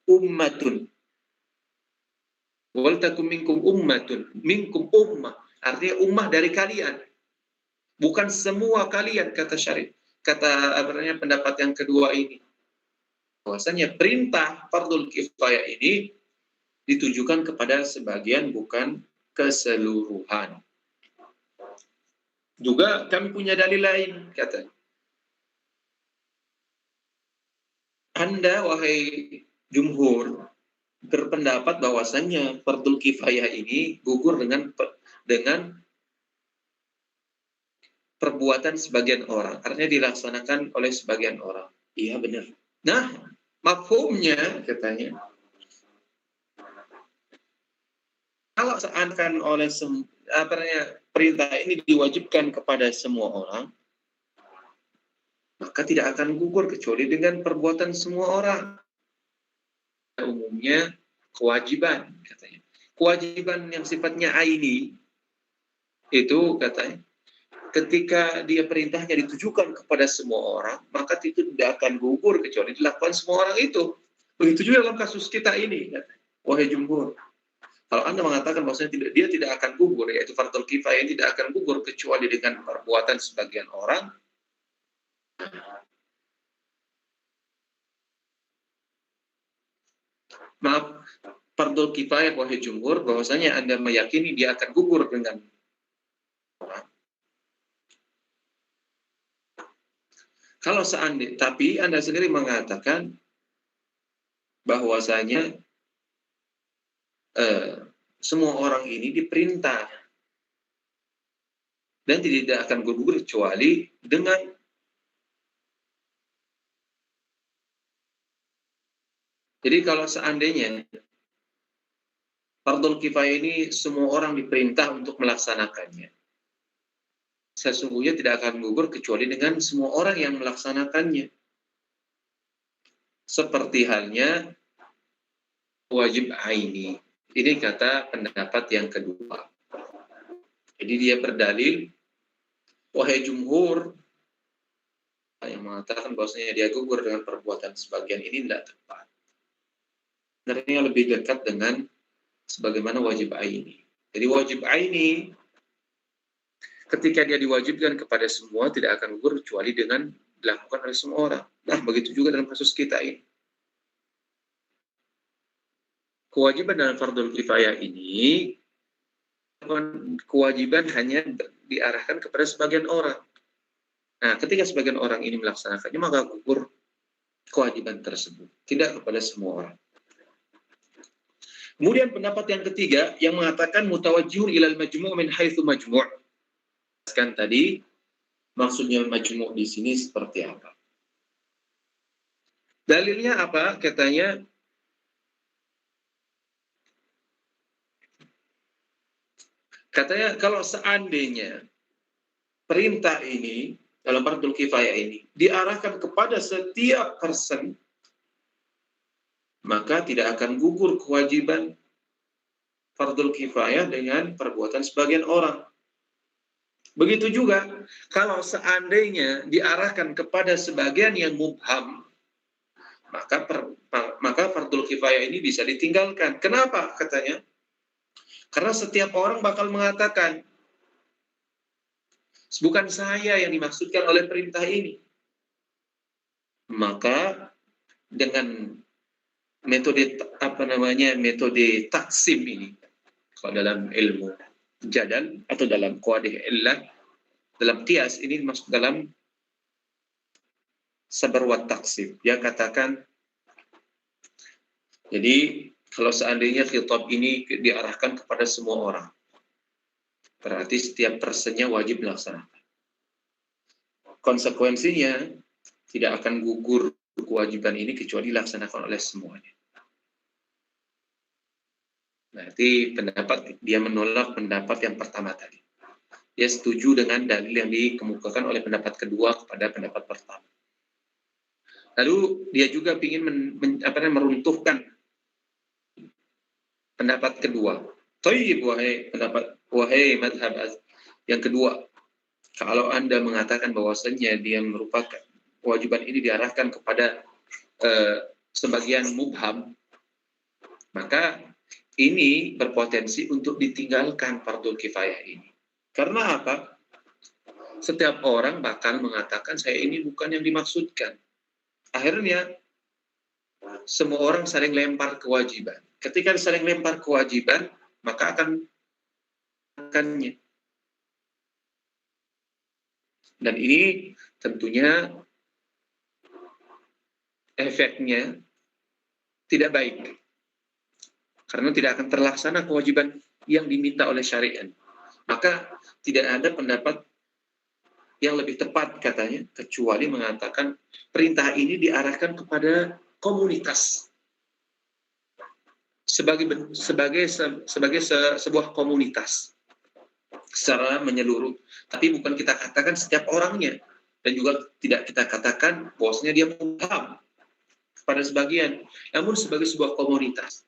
Ummatun. Wal takum minkum ummatun. Minkum ummah. Artinya ummah dari kalian. Bukan semua kalian, kata syariat. Kata pendapat yang kedua ini. Bahwasanya perintah fardhu kifayah ini ditujukan kepada sebagian, bukan keseluruhan. Juga kami punya dalil lain, kata. Anda, wahai jumhur, berpendapat bahwasannya fardhu kifayah ini gugur dengan perbuatan sebagian orang. Artinya dilaksanakan oleh sebagian orang. Iya, benar. Nah, mafhumnya, katanya, kalau seakan oleh perintah ini diwajibkan kepada semua orang, maka tidak akan gugur kecuali dengan perbuatan semua orang. Umumnya kewajiban, katanya. Kewajiban yang sifatnya aini itu, katanya, ketika dia perintahnya ditujukan kepada semua orang, maka itu tidak akan gugur kecuali dilakukan semua orang itu. Begitu juga dalam kasus kita ini, katanya. Wahai jumhur, kalau Anda mengatakan bahwasanya dia tidak akan gugur, yaitu fardhu kifayah tidak akan gugur kecuali dengan perbuatan sebagian orang, maaf, fardhu kifayah wahai jumhur, bahwasanya Anda meyakini dia akan gugur dengan orang. Kalau seandainya, tapi Anda sendiri mengatakan bahwasanya semua orang ini diperintah dan tidak akan gugur kecuali dengan jadi kalau seandainya fardhu kifayah ini semua orang diperintah untuk melaksanakannya, sesungguhnya tidak akan gugur kecuali dengan semua orang yang melaksanakannya. Seperti halnya wajib aini. Ini kata pendapat yang kedua. Jadi dia berdalil, wahai jumhur, yang mengatakan bahwasanya dia gugur dengan perbuatan sebagian ini tidak tepat. Sebenarnya lebih dekat dengan sebagaimana wajib aini. Jadi wajib aini ketika dia diwajibkan kepada semua tidak akan gugur kecuali dengan dilakukan oleh semua orang. Nah, begitu juga dalam kasus kita ini. Kewajiban dalam fardhu kifayah ini kewajiban hanya diarahkan kepada sebagian orang. Nah, ketika sebagian orang ini melaksanakannya, maka gugur kewajiban tersebut, tidak kepada semua orang. Kemudian pendapat yang ketiga yang mengatakan mutawajjihun ilal majmu' min haitsu majmu'. Kan tadi maksudnya majmu' di sini seperti apa. Dalilnya apa? Katanya kalau seandainya perintah ini dalam fardhu kifayah ini diarahkan kepada setiap person, maka tidak akan gugur kewajiban fardhu kifayah dengan perbuatan sebagian orang. Begitu juga kalau seandainya diarahkan kepada sebagian yang mubham, maka fardhu kifayah ini bisa ditinggalkan. Kenapa? Katanya karena setiap orang bakal mengatakan, bukan saya yang dimaksudkan oleh perintah ini. Maka dengan metode metode taksim ini, kalau dalam ilmu jadal atau dalam qawaidih illah, dalam qiyas ini masuk dalam sabr wa taksim. Dia katakan, jadi kalau seandainya khitab ini diarahkan kepada semua orang, berarti setiap personnya wajib melaksanakan. Konsekuensinya tidak akan gugur kewajiban ini kecuali dilaksanakan oleh semuanya. Berarti dia menolak pendapat yang pertama tadi. Dia setuju dengan dalil yang dikemukakan oleh pendapat kedua kepada pendapat pertama. Lalu dia juga ingin meruntuhkan pendapat kedua. Thayyib, wahai madhab yang kedua, kalau Anda mengatakan bahwasannya dia merupakan kewajiban ini diarahkan kepada sebagian mubham, maka ini berpotensi untuk ditinggalkan fardhu kifayah ini. Karena apa? Setiap orang bakal mengatakan saya ini bukan yang dimaksudkan. Akhirnya semua orang saling lempar kewajiban. Ketika saling lempar kewajiban, maka akannya. Dan ini tentunya efeknya tidak baik. Karena tidak akan terlaksana kewajiban yang diminta oleh syariat. Maka tidak ada pendapat yang lebih tepat katanya, kecuali mengatakan perintah ini diarahkan kepada komunitas. Sebagai sebuah komunitas secara menyeluruh, tapi bukan kita katakan setiap orangnya, dan juga tidak kita katakan bahwasanya dia paham pada sebagian, namun sebagai sebuah komunitas.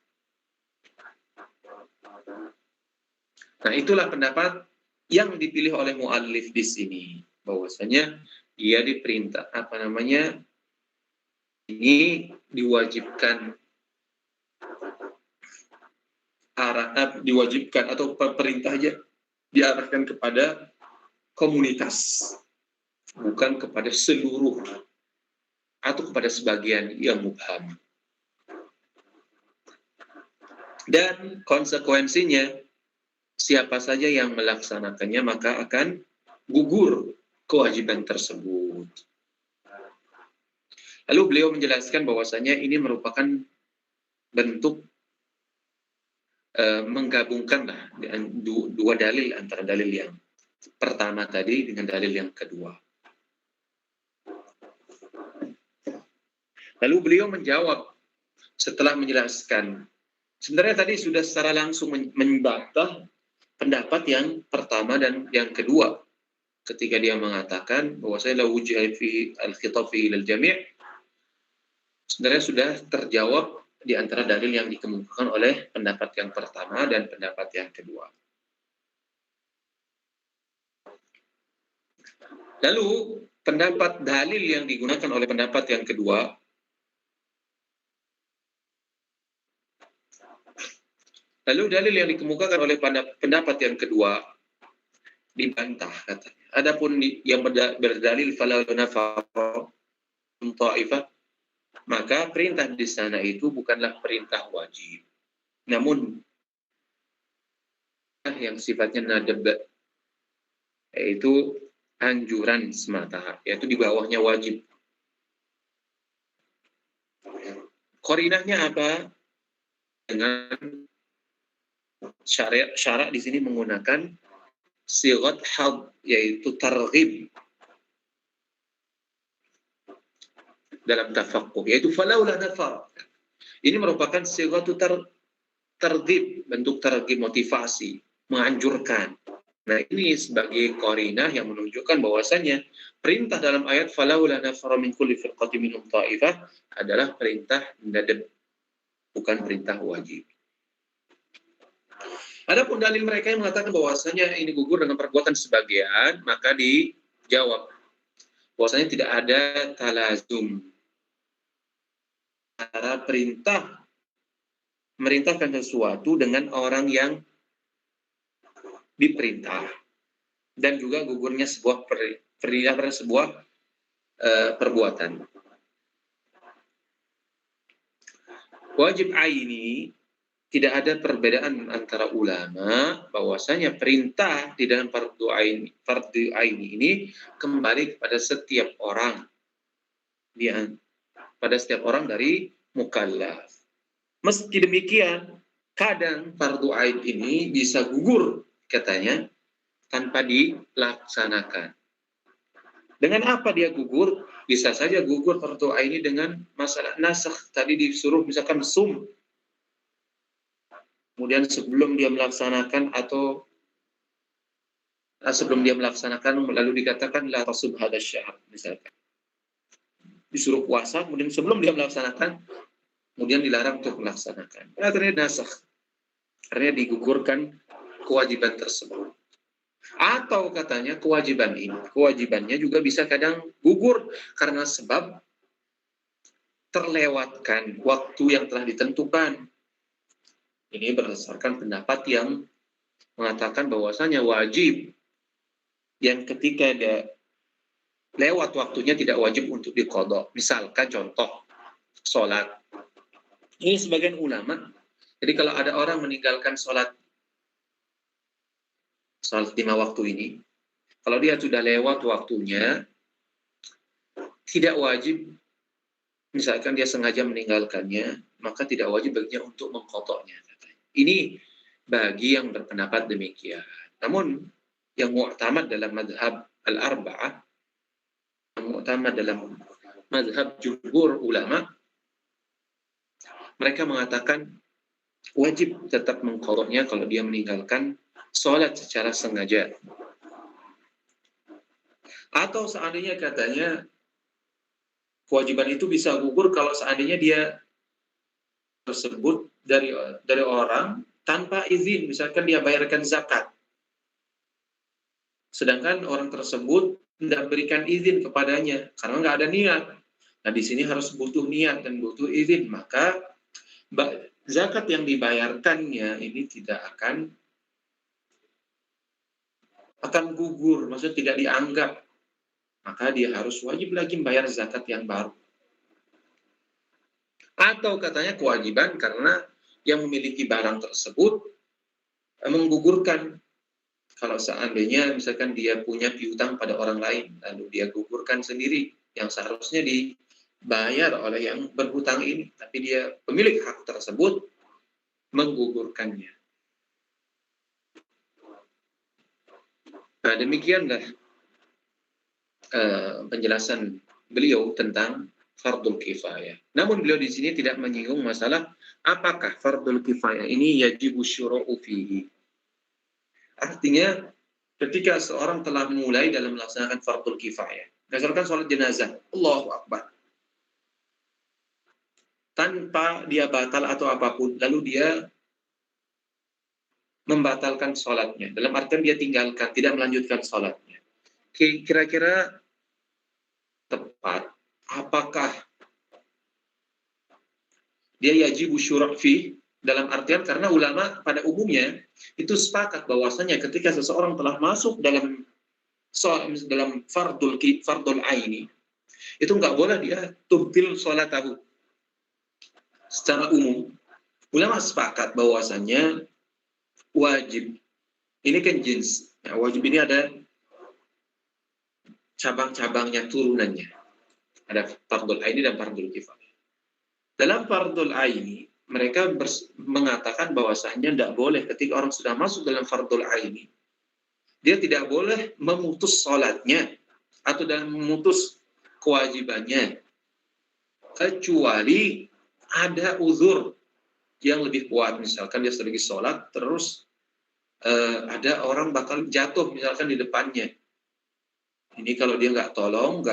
Nah, itulah pendapat yang dipilih oleh muallif di sini, bahwasanya dia diperintah ini diwajibkan atau perintahnya diarahkan kepada komunitas, bukan kepada seluruh atau kepada sebagian yang mubham. Dan konsekuensinya siapa saja yang melaksanakannya maka akan gugur kewajiban tersebut. Lalu beliau menjelaskan bahwasanya ini merupakan bentuk menggabungkanlah dua dalil antara dalil yang pertama tadi dengan dalil yang kedua. Lalu beliau menjawab setelah menjelaskan. Sebenarnya tadi sudah secara langsung membantah pendapat yang pertama dan yang kedua ketika dia mengatakan bahwasanya la wujha fi al-khitab fi ilal jami', sebenarnya sudah terjawab di antara dalil yang dikemukakan oleh pendapat yang pertama dan pendapat yang kedua. Lalu pendapat dalil yang digunakan oleh pendapat yang kedua pendapat yang kedua dibantah katanya. Adapun yang berdalil fala nafara ta'ifah, maka perintah di sana itu bukanlah perintah wajib, namun yang sifatnya nadab, yaitu anjuran semata, yaitu di bawahnya wajib. Qarinahnya apa? Dengan syarak di sini menggunakan sigat had, yaitu targhib, dalam tafaqquh, yaitu falaula nafar. Ini merupakan sesuatu tergib, bentuk tergib, motivasi, menganjurkan. Nah, ini sebagai qarinah yang menunjukkan bahwasanya perintah dalam ayat falaula nafara min kulli firqatin minhum ta'ifah adalah perintah nadab, bukan perintah wajib. Adapun dalil mereka yang mengatakan bahwasanya ini gugur dengan perbuatan sebagian, maka dijawab bahwasanya tidak ada talazum antara perintah merintahkan sesuatu dengan orang yang diperintah, dan juga gugurnya sebuah perbuatan. Wajib aini, tidak ada perbedaan antara ulama bahwasanya perintah di dalam fardu aini ini kembali kepada setiap orang, pada setiap orang dari mukallaf. Meski demikian, kadang fardu ain ini bisa gugur katanya tanpa dilaksanakan. Dengan apa dia gugur? Bisa saja gugur fardu ain ini dengan masalah nasakh. Tadi disuruh misalkan sum, kemudian sebelum dia melaksanakan lalu dikatakan la tasub hadzal syahr, misalkan disuruh puasa, kemudian sebelum dia melaksanakan kemudian dilarang untuk melaksanakan. Artinya nasakh, artinya digugurkan kewajiban tersebut. Atau katanya kewajibannya juga bisa kadang gugur karena sebab terlewatkan waktu yang telah ditentukan. Ini berdasarkan pendapat yang mengatakan bahwasanya wajib yang ketika ada lewat waktunya tidak wajib untuk diqadha. Misalkan contoh sholat. Ini sebagian ulama. Jadi kalau ada orang meninggalkan sholat 5 waktu ini, kalau dia sudah lewat waktunya, tidak wajib, misalkan dia sengaja meninggalkannya, maka tidak wajib baginya untuk mengqadhanya. Ini bagi yang berpendapat demikian. Namun yang mu'tamad dalam mazhab al-arba'ah, yang mu'tamad dalam mazhab jumhur ulama, mereka mengatakan wajib tetap mengqadhanya kalau dia meninggalkan sholat secara sengaja. Atau seandainya katanya kewajiban itu bisa gugur kalau seandainya dia tersebut dari orang tanpa izin, misalkan dia bayarkan zakat, sedangkan orang tersebut tidak berikan izin kepadanya karena nggak ada niat. Nah, di sini harus butuh niat dan butuh izin, maka zakat yang dibayarkannya ini tidak akan gugur, maksudnya tidak dianggap, maka dia harus wajib lagi membayar zakat yang baru. Atau katanya kewajiban karena yang memiliki barang tersebut menggugurkan. Kalau seandainya misalkan dia punya piutang pada orang lain, lalu dia gugurkan sendiri yang seharusnya dibayar oleh yang berhutang ini, tapi dia pemilik hak tersebut menggugurkannya. Nah, demikianlah penjelasan beliau tentang fardul kifayah. Namun beliau di sini tidak menyinggung masalah apakah fardul kifayah ini yajibu syuru'u fihi. Artinya ketika seorang telah mulai dalam melaksanakan fardul kifayah, misalkan sholat jenazah, Allahu Akbar, tanpa dia batal atau apapun, lalu dia membatalkan sholatnya, dalam artian dia tinggalkan, tidak melanjutkan sholatnya. Kira-kira tepat, apakah dia yajibu syuru' fi, dalam artian karena ulama pada umumnya itu sepakat bahwasanya ketika seseorang telah masuk dalam fardul aini, itu nggak boleh dia tubtil sholatahu. Secara umum ulama sepakat bahwasanya wajib ini kan jins. Nah, wajib ini ada cabang-cabangnya, turunannya. Ada fardul aini dan fardul kifayah. Dalam fardul aini mereka mengatakan bahwasanya tidak boleh ketika orang sudah masuk dalam fardul aini, dia tidak boleh memutus sholatnya atau dalam memutus kewajibannya. kecuali ada uzur yang lebih kuat. Misalkan dia sedang sholat, terus ada orang bakal jatuh misalkan di depannya. Ini kalau dia nggak tolong,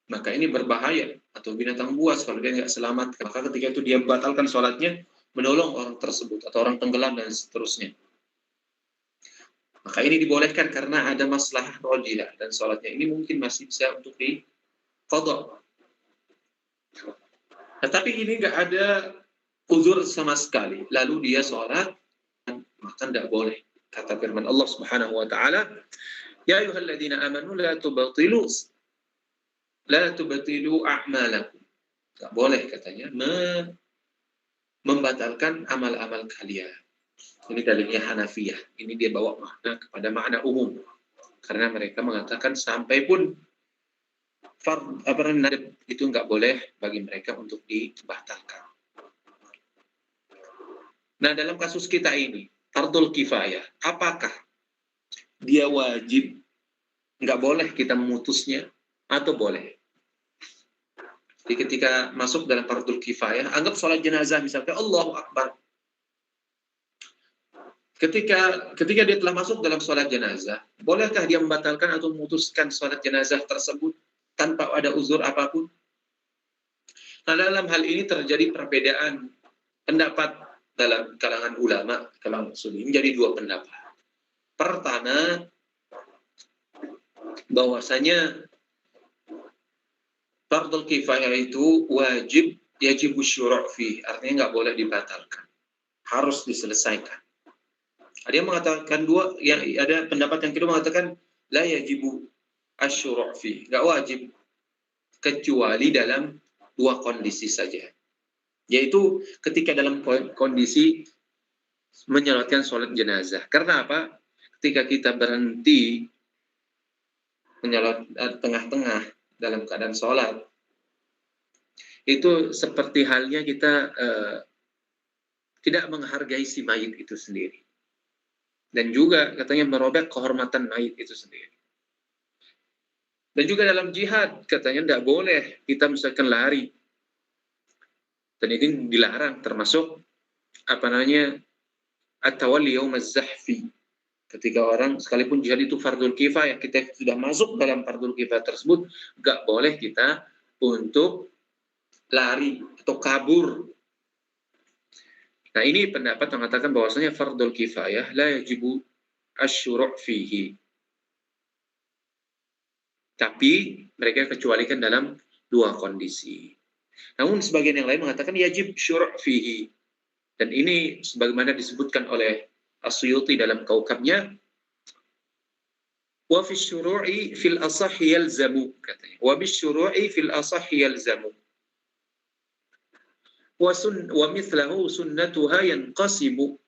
maka ini berbahaya. Atau binatang buas kalau dia nggak selamat, maka ketika itu dia batalkan sholatnya, menolong orang tersebut atau orang tenggelam dan seterusnya. Maka ini dibolehkan karena ada masalah rojiyah dan sholatnya ini mungkin masih bisa untuk diqadha. Tetapi ini nggak ada uzur sama sekali. Lalu dia sholat, maka tidak boleh. Kata firman Allah Subhanahu wa taala, "Ya ayyuhalladzina amanu la tubtilu a'malakum." Enggak boleh katanya membatalkan amal-amal kalian. Ini dalilnya Hanafiyah. Ini dia bawa makna kepada makna umum. Karena mereka mengatakan sampai pun nadab itu enggak boleh bagi mereka untuk dibatalkan. Nah, dalam kasus kita ini, fardul kifayah, apakah dia wajib? Enggak boleh kita memutusnya atau boleh? Jadi ketika masuk dalam fardul kifayah, anggap sholat jenazah misalnya, Allahu Akbar. Ketika dia telah masuk dalam sholat jenazah, bolehkah dia membatalkan atau memutuskan sholat jenazah tersebut tanpa ada uzur apapun? Nah, dalam hal ini terjadi perbedaan pendapat dalam kalangan ulama, kalangan muslimin, menjadi dua pendapat. Pertama, bahwasanya fardul kifayah itu yajibu syuru' fi, artinya nggak boleh dibatalkan, harus diselesaikan. Ada yang mengatakan ada pendapat yang kedua mengatakan la yajibu asyuru' fi, nggak wajib kecuali dalam dua kondisi saja, yaitu ketika dalam kondisi menyolatkan sholat jenazah. Karena apa? Ketika kita berhenti menyolat tengah-tengah dalam keadaan sholat, itu seperti halnya kita tidak menghargai si mayit itu sendiri. Dan juga katanya merobek kehormatan mayit itu sendiri. Dan juga dalam jihad katanya tidak boleh kita misalkan lari. Dan ini dilarang, termasuk at-tawalli yaumaz zahfi. Ketika orang, sekalipun jihad itu fardul kifayah, kita sudah masuk dalam fardul kifayah tersebut, nggak boleh kita untuk lari atau kabur. Nah, ini pendapat mengatakan bahwasanya fardul kifayah la yajibu asyuru' fihi. Tapi mereka kecualikan dalam dua kondisi. Namun sebagian yang lain mengatakan yajib syuru' fihi. Dan ini sebagaimana disebutkan oleh As-Suyuti dalam Kaukabnya, wa fi syuru'i fil asahhi yalzamu, katanya. Wa bi syuru'i fil asahhi yalzamu. Wa mithlahu sunnatuha yanqasibu.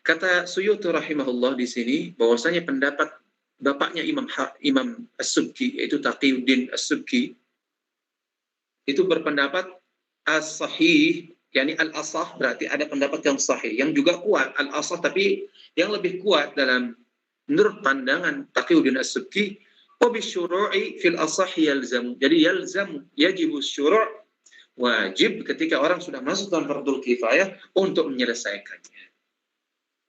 Kata Suyuti rahimahullah di sini bahwasanya pendapat bapaknya Imam As-Subki, yaitu Taqiyuddin As-Subki, itu berpendapat as-sahih, yakni al-asah, berarti ada pendapat yang sahih, yang juga kuat al-asah, tapi yang lebih kuat dalam menurut pandangan Taqiyuddin As-Subki, wa bisyuru'i fil asahi yalzamu. Jadi yalzamu, yajibu syuru', wajib ketika orang sudah masuk dalam fardul kifayah untuk menyelesaikannya.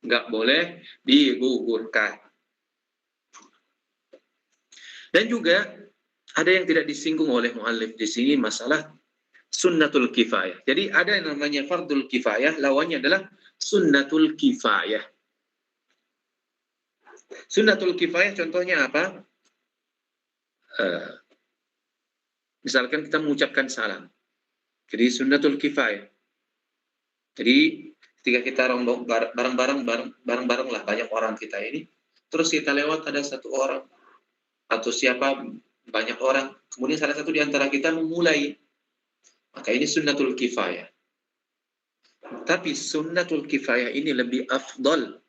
Enggak boleh digugurkan. Dan juga ada yang tidak disinggung oleh muallif di sini, masalah sunnatul kifayah. Jadi ada yang namanya fardul kifayah, lawannya adalah sunnatul kifayah. Sunnatul kifayah contohnya apa? Misalkan kita mengucapkan salam. Jadi sunnatul kifayah. Jadi ketika kita bareng-bareng lah banyak orang kita ini, terus kita lewat ada satu orang atau siapa banyak orang, kemudian salah satu di antara kita memulai, maka ini sunnatul kifayah. Tapi sunnatul kifayah ini lebih afdal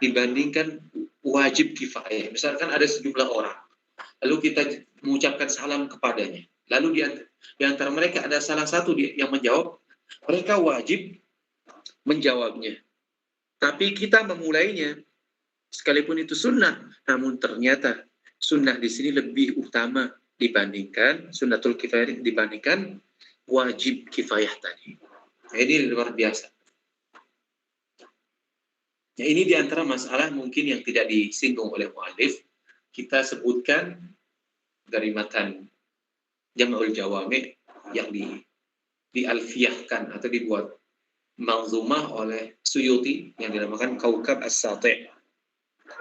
dibandingkan wajib kifayah. Misalkan ada sejumlah orang, lalu kita mengucapkan salam kepadanya, lalu di antara mereka ada salah satu yang menjawab, mereka wajib menjawabnya. Tapi kita memulainya, sekalipun itu sunnah, namun ternyata sunnah di sini lebih utama dibandingkan sunnatul kifayah dibandingkan wajib kifayah tadi. Nah, ini luar biasa. Nah, ini diantara masalah mungkin yang tidak disinggung oleh mu'alif. Kita sebutkan dari matan Jam'ul Jawami yang dialfiyahkan atau dibuat manzumah oleh Suyuti yang dinamakan Kaukab As-Sati'.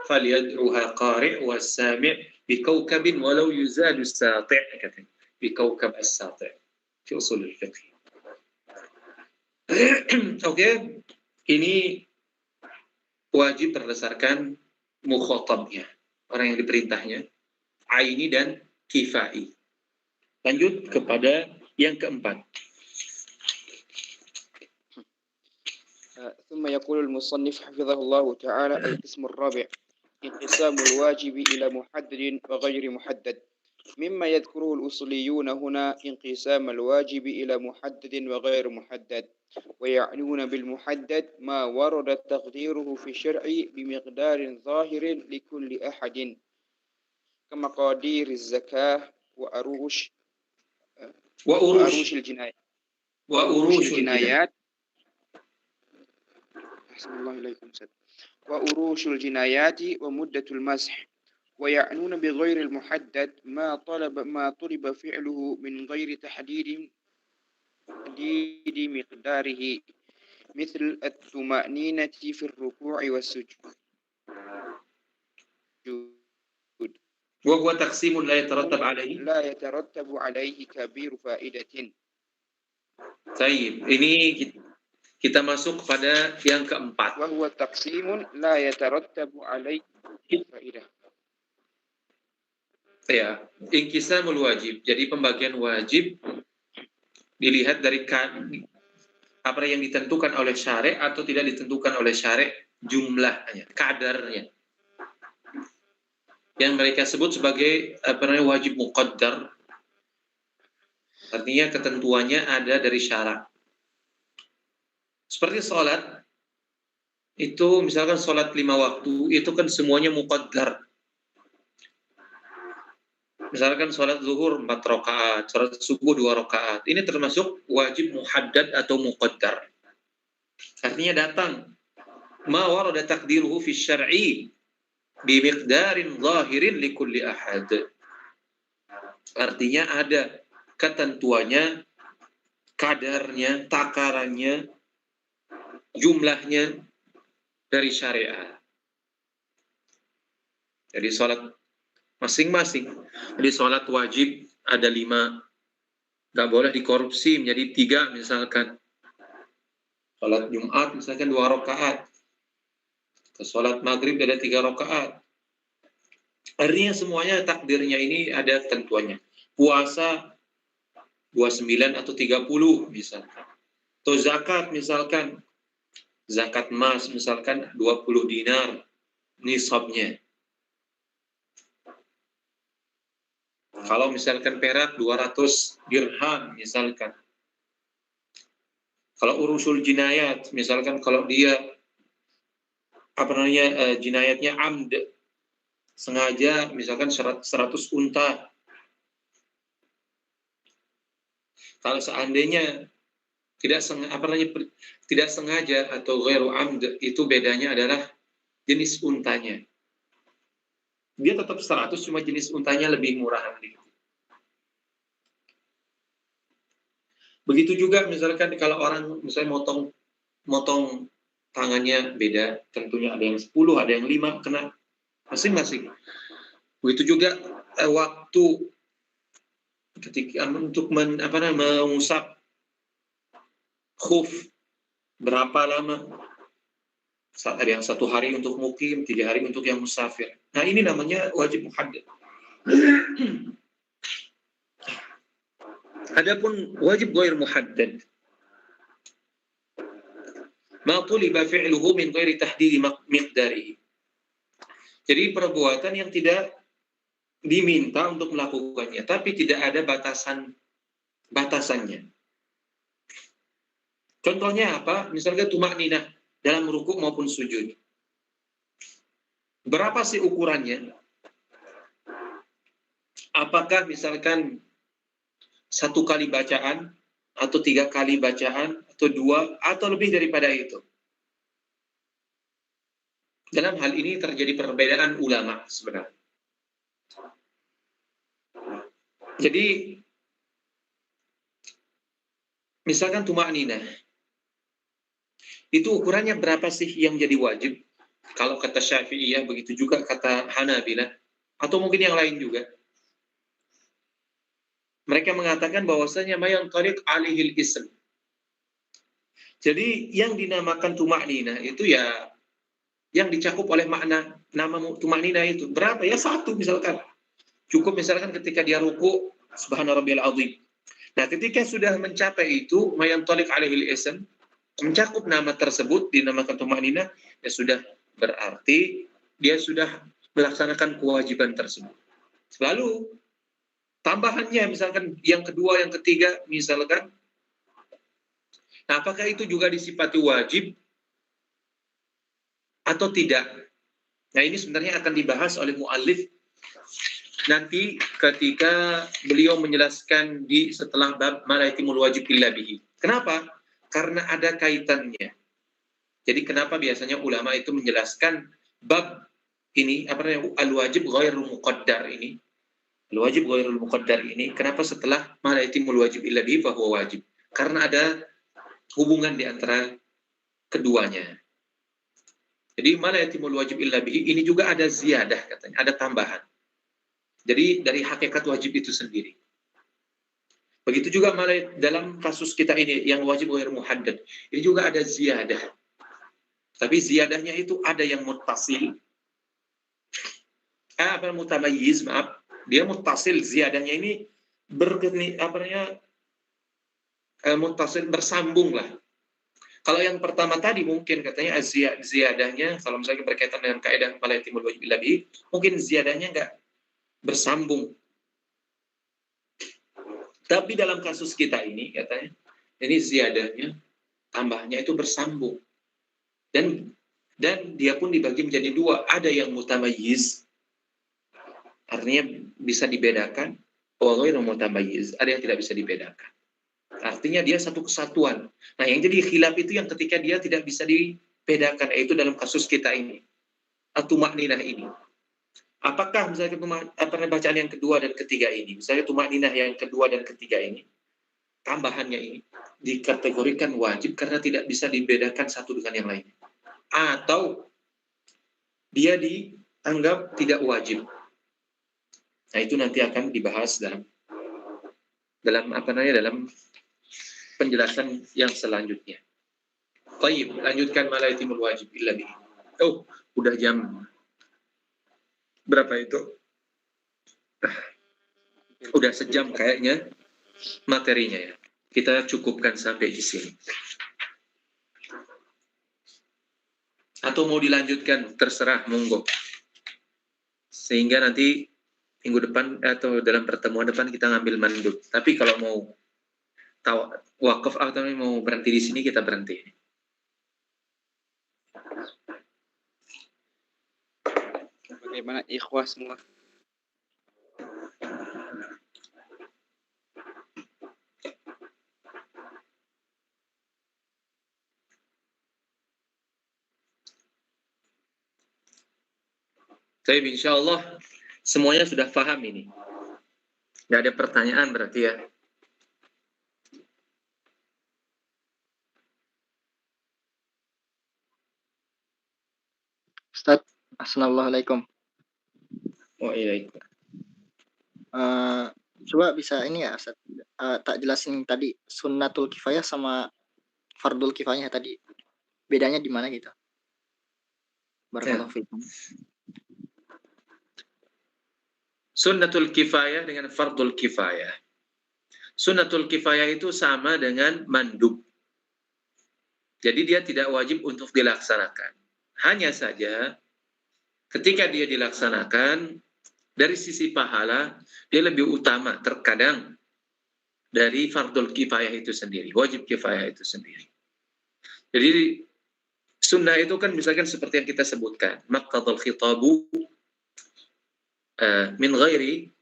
Falyad'uha qari' was-sami' bi kaukabin walau yuzadu as-sati' katanya. Bi kaukab as-sati' fi usul al-fiqh. Oke, ini wajib berdasarkan mukhatabnya, orang yang diperintahnya, aini dan kifai. Lanjut kepada yang keempat. ثم يقول المصنف حفظه الله تعالى: القسم الرابع انقسام الواجب إلى محدد وغير محدد. مما يذكره الأصوليون هنا انقسام الواجب إلى محدد وغير محدد، ويعنون بالمحدد ما ورد تقديره في الشرع بمقدار ظاهر لكل أحد كمقادير الزكاة وأروش الجنايات أحسن الله إليكم وأروش الجنايات ومدة المسح. ويعنون بغير المحدد ما طلب فعله من غير تحديد مقداره مثل الطمأنينة في الركوع والسجود. وهو تقسيم لا يترتب عليه كبير فائدة. طيب, ini kita masuk pada yang keempat. وهو تقسيم لا يترتب عليه فائدة. Ya, inqisamul wajib. Jadi pembagian wajib dilihat dari apa yang ditentukan oleh syari' atau tidak ditentukan oleh syari', jumlahnya, kadarnya. Yang mereka sebut sebagai wajib muqaddar. Artinya ketentuannya ada dari syarak. Seperti sholat, itu misalkan sholat 5 waktu, itu kan semuanya muqaddar. Misalkan sholat zuhur 4 rakaat, sholat subuh 2 rakaat. Ini termasuk wajib muhaddad atau muqaddar. Artinya datang. Ma warada taqdiruhu fi syar'i bi miqdarin zahirin li kulli ahad. Artinya ada ketentuannya, kadarnya, takarannya, jumlahnya dari syariat. Jadi sholat masing-masing. Jadi sholat wajib ada 5. Nggak boleh dikorupsi menjadi 3 misalkan. Sholat Jumat misalkan 2 rakaat. Sholat maghrib ada 3 rakaat. Artinya semuanya takdirnya ini ada ketentuannya. Puasa 29 atau 30 misalkan. Atau zakat misalkan. Zakat emas misalkan 20 dinar nisabnya. Kalau misalkan perak 200 dirham misalkan. Kalau urusul jinayat misalkan kalau dia jinayatnya amd, sengaja misalkan 100 unta. Kalau seandainya tidak sengaja atau ghairu amd, itu bedanya adalah jenis untanya. Dia tetap 100, cuma jenis untanya lebih murah. Begitu juga misalkan kalau orang misalnya motong tangannya beda, tentunya ada yang 10, ada yang 5 kena masing-masing. Begitu juga waktu ketika untuk mengusap khuf berapa lama? Ada yang 1 hari untuk mukim, 3 hari untuk yang musafir. Nah, ini namanya wajib muhaddad. Adapun wajib ghair muhaddad, ma tuliba fi'luhu min ghairi tahdidi miqdarihi. Jadi perbuatan yang tidak diminta untuk melakukannya, tapi tidak ada batasannya. Contohnya apa? Misalnya tumakninah dalam rukuk maupun sujud. Berapa sih ukurannya? Apakah misalkan 1 kali bacaan, atau 3 kali bacaan, atau 2, atau lebih daripada itu. Dalam hal ini terjadi perbedaan ulama sebenarnya. Jadi, misalkan tuma'ninah, itu ukurannya berapa sih yang jadi wajib? Kalau kata Syafi'iyah, begitu juga kata Hanabilah, atau mungkin yang lain juga. Mereka mengatakan bahwasanya mayan tariq alihil ism. Jadi yang dinamakan tuma'ninah itu ya yang dicakup oleh makna nama tuma'ninah itu. Berapa? Ya 1 misalkan. Cukup misalkan ketika dia ruku, subhana rabbiyal azim. Nah, ketika sudah mencapai itu, mayan tariq alihil ism, mencakup nama tersebut dinamakan tuma'ninah, ya sudah berarti dia sudah melaksanakan kewajiban tersebut. Lalu tambahannya misalkan yang kedua, yang ketiga misalkan, nah apakah itu juga disifati wajib atau tidak? Nah ini sebenarnya akan dibahas oleh mu'allif nanti ketika beliau menjelaskan di setelah bab ma la yatimul wajib illa bihi. Kenapa? Karena ada kaitannya. Jadi kenapa biasanya ulama itu menjelaskan bab ini, apa namanya, al-wajib ghairul muqaddar ini. Al-wajib ghairul muqaddar ini, kenapa setelah ma la yatimul wajib illa bihi fahuwa wajib? Karena ada hubungan di antara keduanya. Jadi ma la yatimul wajib illa bihi ini juga ada ziyadah katanya, ada tambahan. Jadi dari hakikat wajib itu sendiri. Begitu juga dalam kasus kita ini yang wajib ghair muhaddad, ini juga ada ziyadah. Tapi ziyadahnya itu ada yang muttasil, mutamayyiz, maaf. Dia muttasil, ziyadahnya ini muttasil, bersambung lah. Kalau yang pertama tadi mungkin katanya ziyadahnya, kalau misalnya berkaitan dengan kaidah ma la yatimul wajib illa bihi, mungkin ziyadahnya enggak bersambung. Tapi dalam kasus kita ini katanya, ini ziyadahnya, tambahnya itu bersambung. Dan dia pun dibagi menjadi 2. Ada yang mutamayyiz, artinya bisa dibedakan, wa ghairu mutamayyiz, ada yang tidak bisa dibedakan. Artinya dia satu kesatuan. Nah, yang jadi khilaf itu yang ketika dia tidak bisa dibedakan, yaitu dalam kasus kita ini, at-tuma'ninah ini. Apakah misalnya bacaan yang kedua dan ketiga ini, misalnya tuma'ninah yang kedua dan ketiga ini, tambahannya ini dikategorikan wajib karena tidak bisa dibedakan satu dengan yang lain, atau dia dianggap tidak wajib. Nah, itu nanti akan dibahas dalam penjelasan yang selanjutnya. Baik, lanjutkan ma la yatimul wajib illa bihi. Oh, udah jam berapa itu? Udah sejam kayaknya materinya ya. Kita cukupkan sampai di sini. Atau mau dilanjutkan, terserah, monggo. Sehingga nanti minggu depan atau dalam pertemuan depan kita ngambil mandub. Tapi kalau mau wakaf atau mau berhenti di sini, kita berhenti. Bagaimana ikhwah semua? Tapi insya Allah semuanya sudah paham ini. Nggak ada pertanyaan berarti ya. Ustaz, assalamualaikum. Waalaikumsalam. Coba bisa ini ya, Ustaz, tak jelasin tadi sunnatul kifayah sama fardul kifayah tadi. Bedanya di mana gitu? Barakallahu fiikum. Sunnatul kifayah dengan fardul kifayah. Sunnatul kifayah itu sama dengan mandub. Jadi dia tidak wajib untuk dilaksanakan. Hanya saja ketika dia dilaksanakan, dari sisi pahala, dia lebih utama terkadang dari fardul kifayah itu sendiri, wajib kifayah itu sendiri. Jadi sunnah itu kan misalkan seperti yang kita sebutkan, maqtadul khitabu min ghairi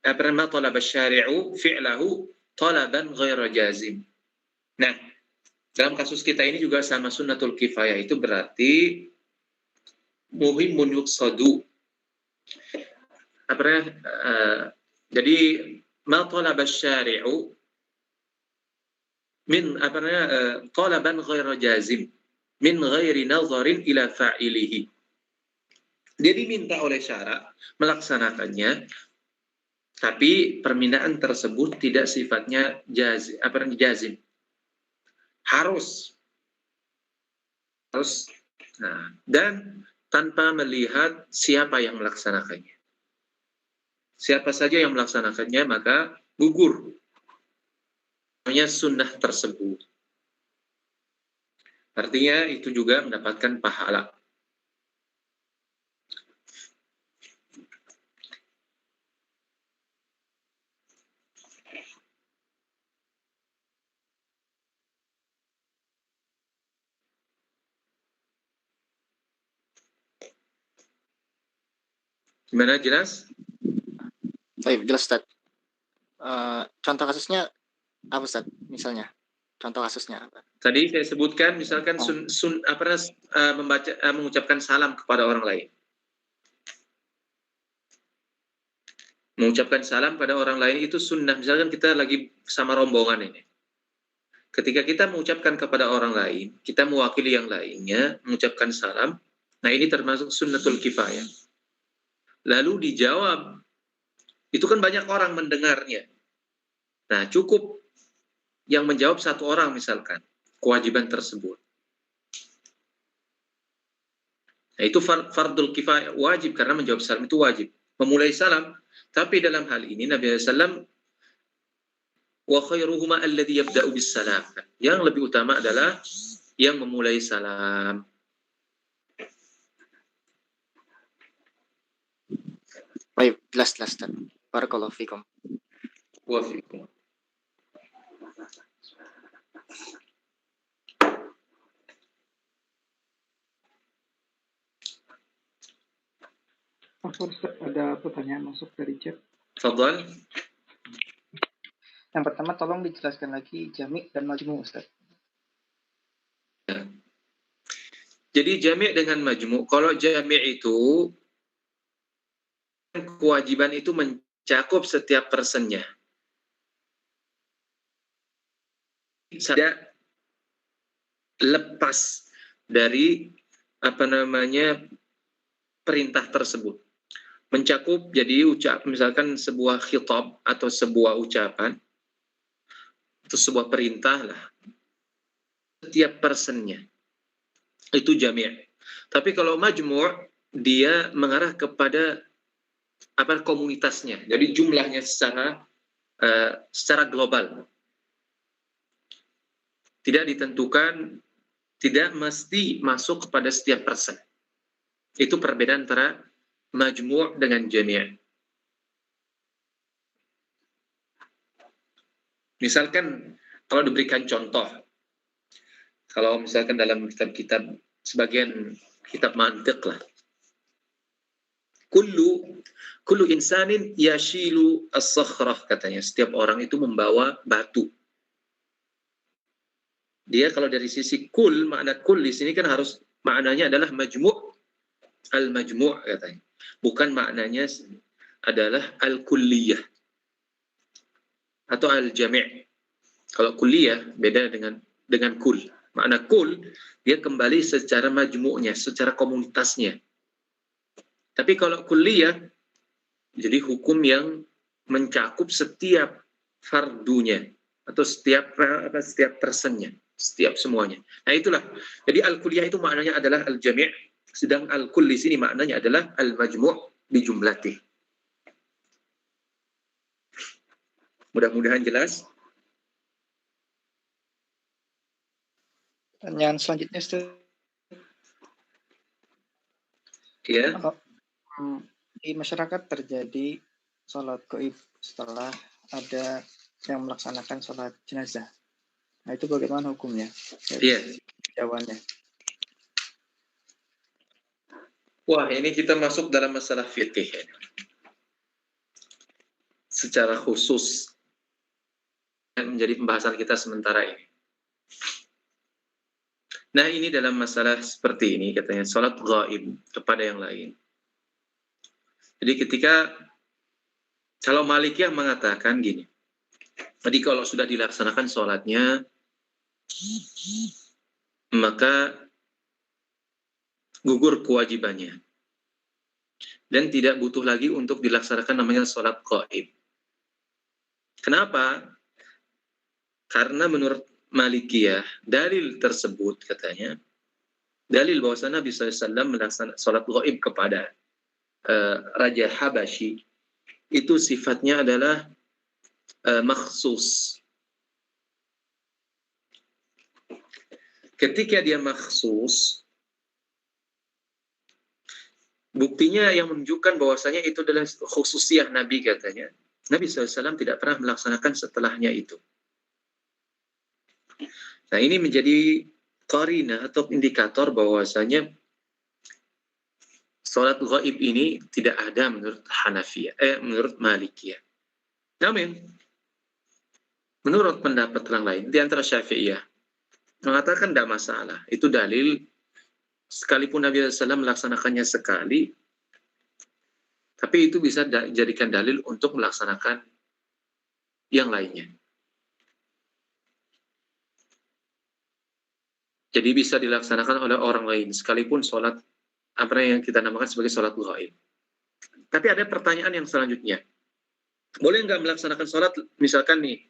ma talaba syari'u fi'lahu talaban ghaira jazim. Nah, dalam kasus kita ini juga sama sunnatul kifayah, itu berarti muhimun yuqsadu. Jadi ma talaba syari'u min talaban ghaira jazim min ghairi nazarin ila fa'ilihi. Dia diminta oleh syara melaksanakannya, tapi permintaan tersebut tidak sifatnya jazim. Harus. Nah, dan tanpa melihat siapa yang melaksanakannya. Siapa saja yang melaksanakannya maka gugur namanya sunnah tersebut. Artinya itu juga mendapatkan pahala. Gimana, jelas? Baik, jelas Ustaz. Contoh kasusnya apa Ustaz? Misalnya, contoh kasusnya apa? Tadi saya sebutkan misalkan mengucapkan salam kepada orang lain. Mengucapkan salam pada orang lain itu sunnah. Misalkan kita lagi sama rombongan ini. Ketika kita mengucapkan kepada orang lain, kita mewakili yang lainnya, mengucapkan salam, nah ini termasuk sunnatul kifayah. Lalu dijawab, itu kan banyak orang mendengarnya. Nah, cukup yang menjawab satu orang misalkan, kewajiban tersebut. Nah, itu fardul kifayah, wajib, karena menjawab salam itu wajib. Memulai salam, tapi dalam hal ini Nabi SAW, wa khairuhuma alladhi yabda'u bis salam. Yang lebih utama adalah yang memulai salam. Baik, jelas Ustaz. Barakallahu fikum. Wa fikum. Ada pertanyaan masuk dari chat. Fadhal. Yang pertama, tolong dijelaskan lagi jami' dan majmu' Ustaz. Jadi jami' dengan majmu'. Kalau jami' itu kewajiban itu mencakup setiap personnya. Tidak lepas dari perintah tersebut. Mencakup, jadi misalkan sebuah khitab atau sebuah ucapan itu sebuah perintah lah. Setiap personnya itu jami'. Tapi kalau majmu' dia mengarah kepada komunitasnya. Jadi jumlahnya secara global. Tidak ditentukan, tidak mesti masuk kepada setiap person. Itu perbedaan antara majmu' dengan jami'. Misalkan kalau diberikan contoh, kalau misalkan dalam kitab-kitab, sebagian kitab mantiq lah, kullu insanin yashilu as-sakhrah, katanya setiap orang itu membawa batu. Dia kalau dari sisi makna kul di sini kan harus maknanya adalah majmu', al-majmu' katanya. Bukan maknanya adalah al-kulliyah atau al-jami'. Kalau kulliyah beda dengan kul. Makna kul dia kembali secara majmu'nya, secara komunitasnya. Tapi kalau kulliyah jadi hukum yang mencakup setiap fardunya atau setiap personnya, setiap semuanya. Nah itulah. Jadi al-kulliyah itu maknanya adalah al-jami', sedang al-kull di sini maknanya adalah al-majmu' bi jumlatih. Mudah-mudahan jelas. Pertanyaan selanjutnya Ustaz. Ya. Di masyarakat terjadi sholat gaib setelah ada yang melaksanakan sholat jenazah. Nah itu bagaimana hukumnya? Iya. Jawabannya. Wah, ini kita masuk dalam masalah fikih. secara khusus yang menjadi pembahasan kita sementara ini. Nah, ini dalam masalah seperti ini katanya salat ghaib kepada yang lain. Jadi ketika kalau Malikiyah mengatakan gini, jadi kalau sudah dilaksanakan sholatnya, maka gugur kewajibannya. Dan tidak butuh lagi untuk dilaksanakan namanya sholat ghaib. Kenapa? Karena menurut Malikiyah, dalil tersebut katanya, dalil bahwasanya Nabi SAW melaksanakan sholat ghaib kepada Raja Habasyi, itu sifatnya adalah makhsus. Ketika dia makhsus, buktinya yang menunjukkan bahwasanya itu adalah khususiyah Nabi katanya. Nabi SAW tidak pernah melaksanakan setelahnya itu. Nah, ini menjadi qarinah atau indikator bahwasanya salat ghaib ini tidak ada menurut menurut Malikiyah. Namun, menurut pendapat orang lain, di antara Syafi'iyah, mengatakan tidak masalah. Itu dalil, sekalipun Nabi SAW melaksanakannya sekali, tapi itu bisa dijadikan dalil untuk melaksanakan yang lainnya. Jadi bisa dilaksanakan oleh orang lain, sekalipun sholat apa yang kita namakan sebagai sholat ghaib. Tapi ada pertanyaan yang selanjutnya. Boleh nggak melaksanakan sholat, misalkan nih,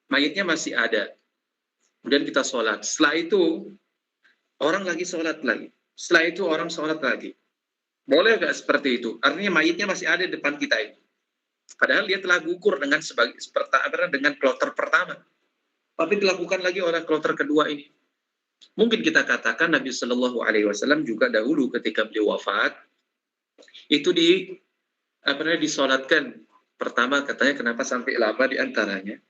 mayitnya masih ada, kemudian kita sholat. Setelah itu, orang lagi sholat lagi. Setelah itu, orang sholat lagi. Boleh nggak seperti itu? Artinya mayitnya masih ada di depan kita ini. Padahal dia telah gugur dengan dengan kloter pertama. Tapi dilakukan lagi oleh kloter kedua ini. Mungkin kita katakan Nabi Shallallahu Alaihi Wasallam juga dahulu ketika beliau wafat itu disolatkan. Pertama katanya kenapa sampai lama di antaranya?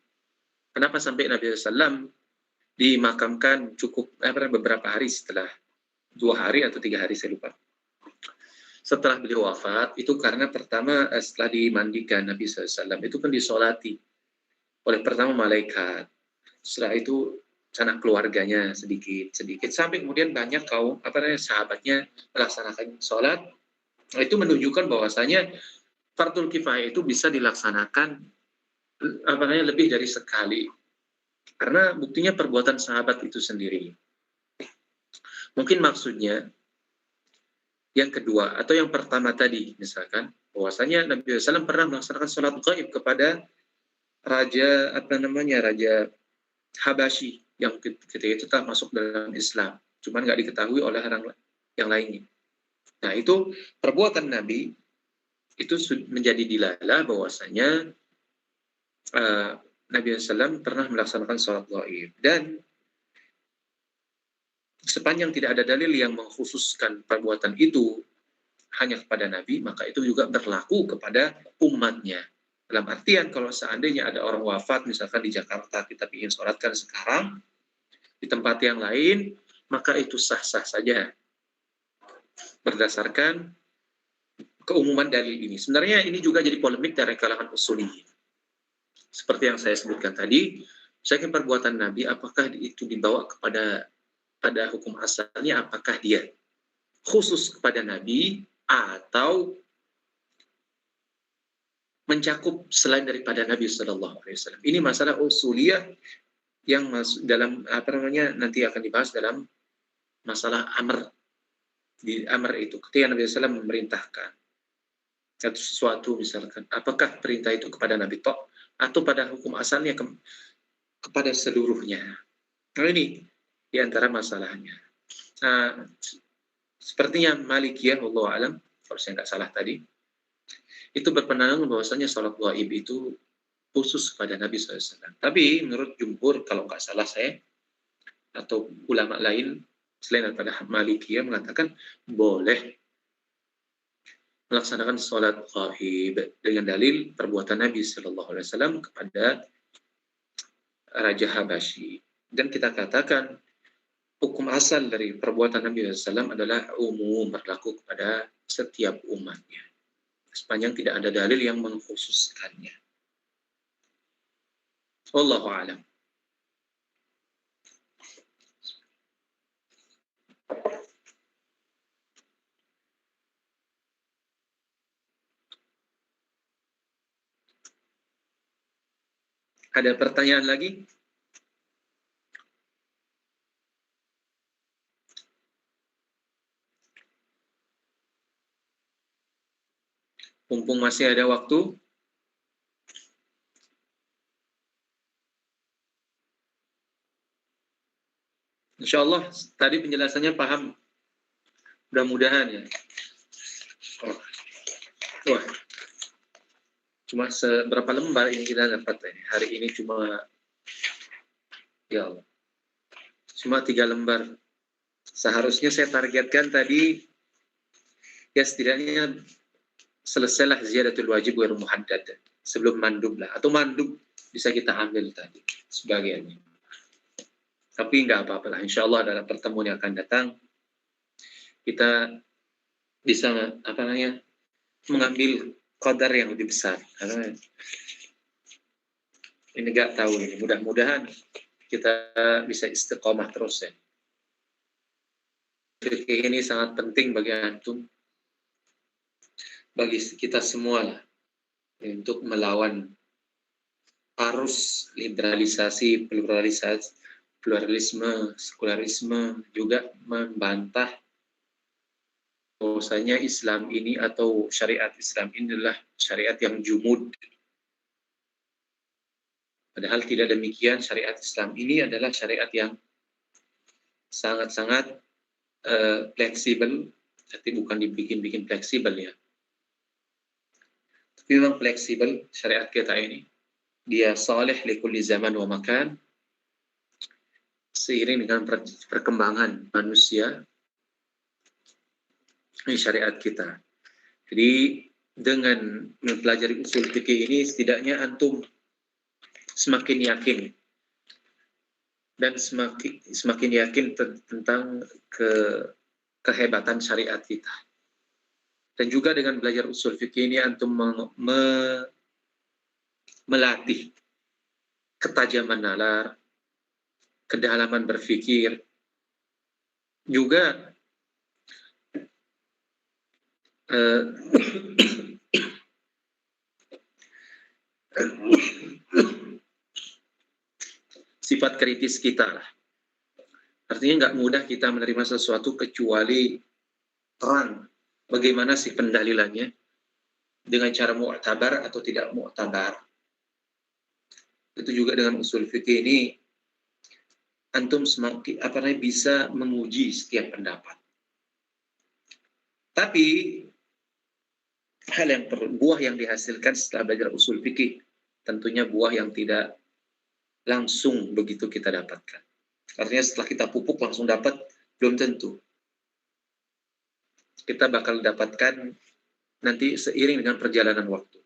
Kenapa sampai Nabi SAW dimakamkan cukup beberapa hari setelah 2 hari atau 3 hari saya lupa. Setelah beliau wafat itu karena pertama setelah dimandikan Nabi SAW itu kan disolati oleh pertama malaikat. Setelah itu sanak keluarganya sedikit sampai kemudian banyak kaum sahabatnya melaksanakan sholat. Itu menunjukkan bahwasanya fardul kifayah itu bisa dilaksanakan lebih dari sekali karena buktinya perbuatan sahabat itu sendiri. Mungkin maksudnya yang kedua atau yang pertama tadi misalkan bahwasanya Nabi SAW pernah melaksanakan sholat ghaib kepada raja Raja Habasyi yang ketika itu telah masuk dalam Islam, cuman nggak diketahui oleh orang yang lainnya. Nah, itu perbuatan Nabi itu menjadi dilalah bahwasanya Nabi SAW pernah melaksanakan sholat ghaib. Dan sepanjang tidak ada dalil yang mengkhususkan perbuatan itu hanya kepada Nabi, maka itu juga berlaku kepada umatnya. Dalam artian kalau seandainya ada orang wafat misalkan di Jakarta, kita ingin sholatkan sekarang di tempat yang lain, maka itu sah-sah saja berdasarkan keumuman dalil ini. Sebenarnya ini juga jadi polemik dari kalangan usuliyin. Seperti yang saya sebutkan tadi, saya perbuatan Nabi apakah itu dibawa pada hukum asalnya, apakah dia khusus kepada Nabi atau mencakup selain daripada Nabi Shallallahu Alaihi Wasallam. Ini masalah usuliyah yang dalam nanti akan dibahas dalam masalah amr. Di amr itu ketika Nabi SAW memerintahkan satu sesuatu misalkan, apakah perintah itu kepada Nabi Tok atau pada hukum asalnya kepada seluruhnya. Nah, ini diantara masalahnya. Nah, sepertinya Malikiyah, wallahu alam, kalau saya nggak salah tadi, itu berpandangan bahwasanya sholat ghaib itu khusus kepada Nabi SAW. Tapi menurut jumhur, kalau nggak salah saya, atau ulama lain selain daripada Malikiyah mengatakan boleh melaksanakan sholat ghaib dengan dalil perbuatan Nabi SAW kepada Raja Habasyi. Dan kita katakan hukum asal dari perbuatan Nabi SAW adalah umum, berlaku kepada setiap umatnya. Sepanjang tidak ada dalil yang mengkhususkannya. Wallahu a'lam. Ada pertanyaan lagi? Mumpung masih ada waktu. Insya Allah tadi penjelasannya paham. Mudah-mudahan ya. Wah, cuma seberapa lembar ini kita dapat ini. Hari ini cuma, ya Allah, cuma 3 lembar. Seharusnya saya targetkan tadi, ya setidaknya selesailah ziyadatul wajib wa muhaddad sebelum mandub lah, atau mandub bisa kita ambil tadi sebagiannya. Tapi nggak apa-apa lah, insya Allah dalam pertemuan yang akan datang kita bisa mengambil qadar yang lebih besar. Karena ini nggak tahu ini, mudah-mudahan kita bisa istiqomah terus ya. Fikih ini sangat penting bagi antum, bagi kita semua lah, untuk melawan arus liberalisasi, pluralisme, sekularisme, juga membantah bahwasanya Islam ini atau syariat Islam ini adalah syariat yang jumud. Padahal tidak demikian, syariat Islam ini adalah syariat yang sangat-sangat fleksibel, tapi bukan dibikin-bikin fleksibel ya. Tapi memang fleksibel syariat kita ini. Dia salih li kulli zaman wa makan, seiring dengan perkembangan manusia ini syariat kita. Jadi dengan mempelajari usul fikih ini setidaknya antum semakin yakin dan semakin yakin tentang kehebatan syariat kita. Dan juga dengan belajar usul fikih ini antum melatih ketajaman nalar, kedalaman berpikir, juga sifat kritis kita lah. Artinya nggak mudah kita menerima sesuatu kecuali terang bagaimana sih pendalilannya, dengan cara mu'tabar atau tidak mu'tabar. Itu juga dengan usul fikih ini antum semakin bisa menguji setiap pendapat. Tapi buah yang dihasilkan setelah belajar usul fikih tentunya buah yang tidak langsung begitu kita dapatkan. Artinya setelah kita pupuk langsung dapat, belum tentu. Kita bakal dapatkan nanti seiring dengan perjalanan waktu.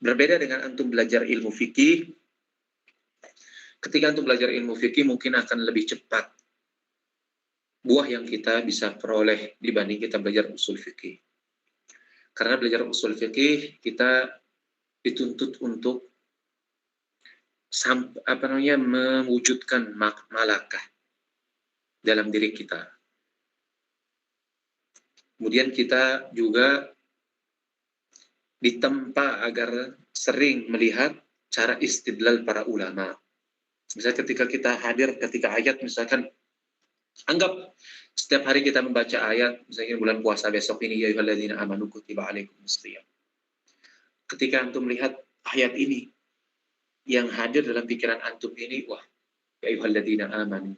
Berbeda dengan antum belajar ilmu fikih. Ketika antum belajar ilmu fikih mungkin akan lebih cepat buah yang kita bisa peroleh dibanding kita belajar usul fikih. Karena belajar usul fikih kita dituntut untuk mewujudkan malakah dalam diri kita. Kemudian kita juga ditempa agar sering melihat cara istidlal para ulama. Misalnya ketika kita hadir ketika ayat, misalkan anggap setiap hari kita membaca ayat, misalnya bulan puasa besok ini, ya ayyuhalladzina amanu kutiba alaikumusshiyam. Ketika antum melihat ayat ini, yang hadir dalam pikiran antum ini, wah, ya ayyuhalladzina amanu.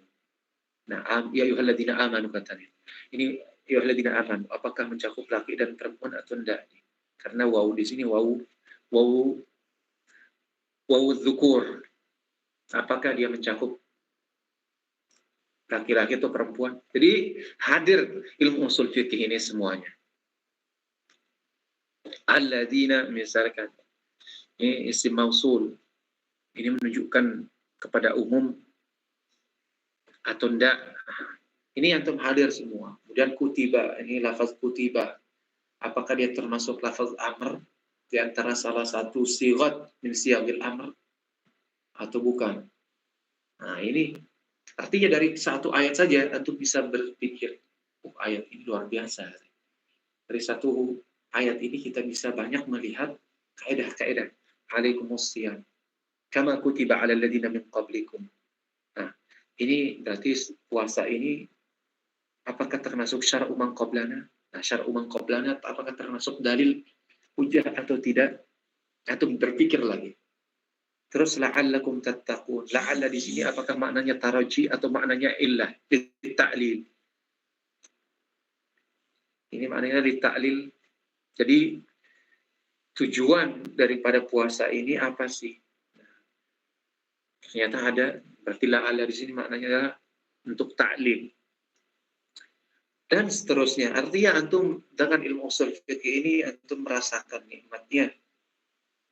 Nah, ya ayyuhalladzina amanu katanya. Ini ya ayyuhalladzina amanu, apakah mencakup laki dan perempuan atau enggak? Karena wawu di sini wawu dzukur. Apakah dia mencakup laki-laki atau perempuan? Jadi hadir ilmu usul fikih ini semuanya. Alladzina misalkan ini isim mausul. Ini menunjukkan kepada umum atau enggak. Ini antum hadir semua. Kemudian kutiba, ini lafaz kutiba. Apakah dia termasuk lafaz amr di antara salah satu sigat min siyagil amr? atau bukan. Nah, ini artinya dari satu ayat saja antum bisa berpikir, oh, ayat ini luar biasa. Dari satu ayat ini kita bisa banyak melihat kaidah-kaidah. Alaikumusiyam kama kutiba 'alal ladzina min qablikum. Nah, ini berarti puasa ini apakah termasuk syar'u man qablana? Nah, syar'u man qablana apakah termasuk dalil hujjah atau tidak? Antum berpikir lagi. Terus la'allakum tattaqun. La'alla di sini apakah maknanya taraji atau maknanya illah, ta'lil. Ini maknanya ta'lil. Jadi tujuan daripada puasa ini apa sih? Ternyata ada, berarti la'alla di sini maknanya adalah untuk ta'lil. Dan seterusnya. Artinya antum dengan ilmu usul fikih ini antum merasakan nikmatnya.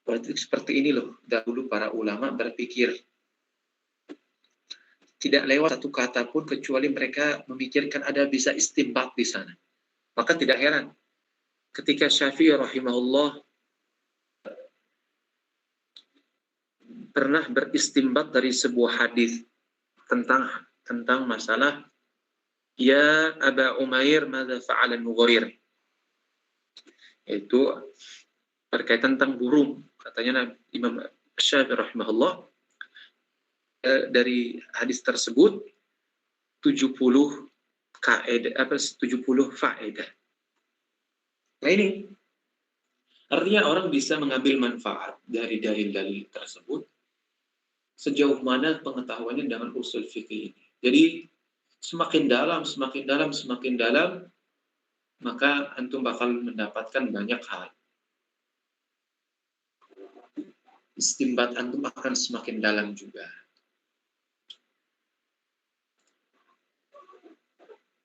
Berarti seperti ini loh, dahulu para ulama berpikir. Tidak lewat satu kata pun kecuali mereka memikirkan ada bisa istinbat di sana. Maka tidak heran ketika Syafi'i rahimahullah pernah beristinbat dari sebuah hadis tentang masalah ya Aba Umair madza fa'ala Nughair. Itu berkaitan tentang burung. Katanya Imam Syafi'i rahimahullah dari hadis tersebut 70 kaidah 70 faedah. Nah ini artinya orang bisa mengambil manfaat dari dalil-dalil tersebut sejauh mana pengetahuannya dengan usul fikih ini. Jadi semakin dalam maka antum bakal mendapatkan banyak hal. Istinbat antum akan semakin dalam juga.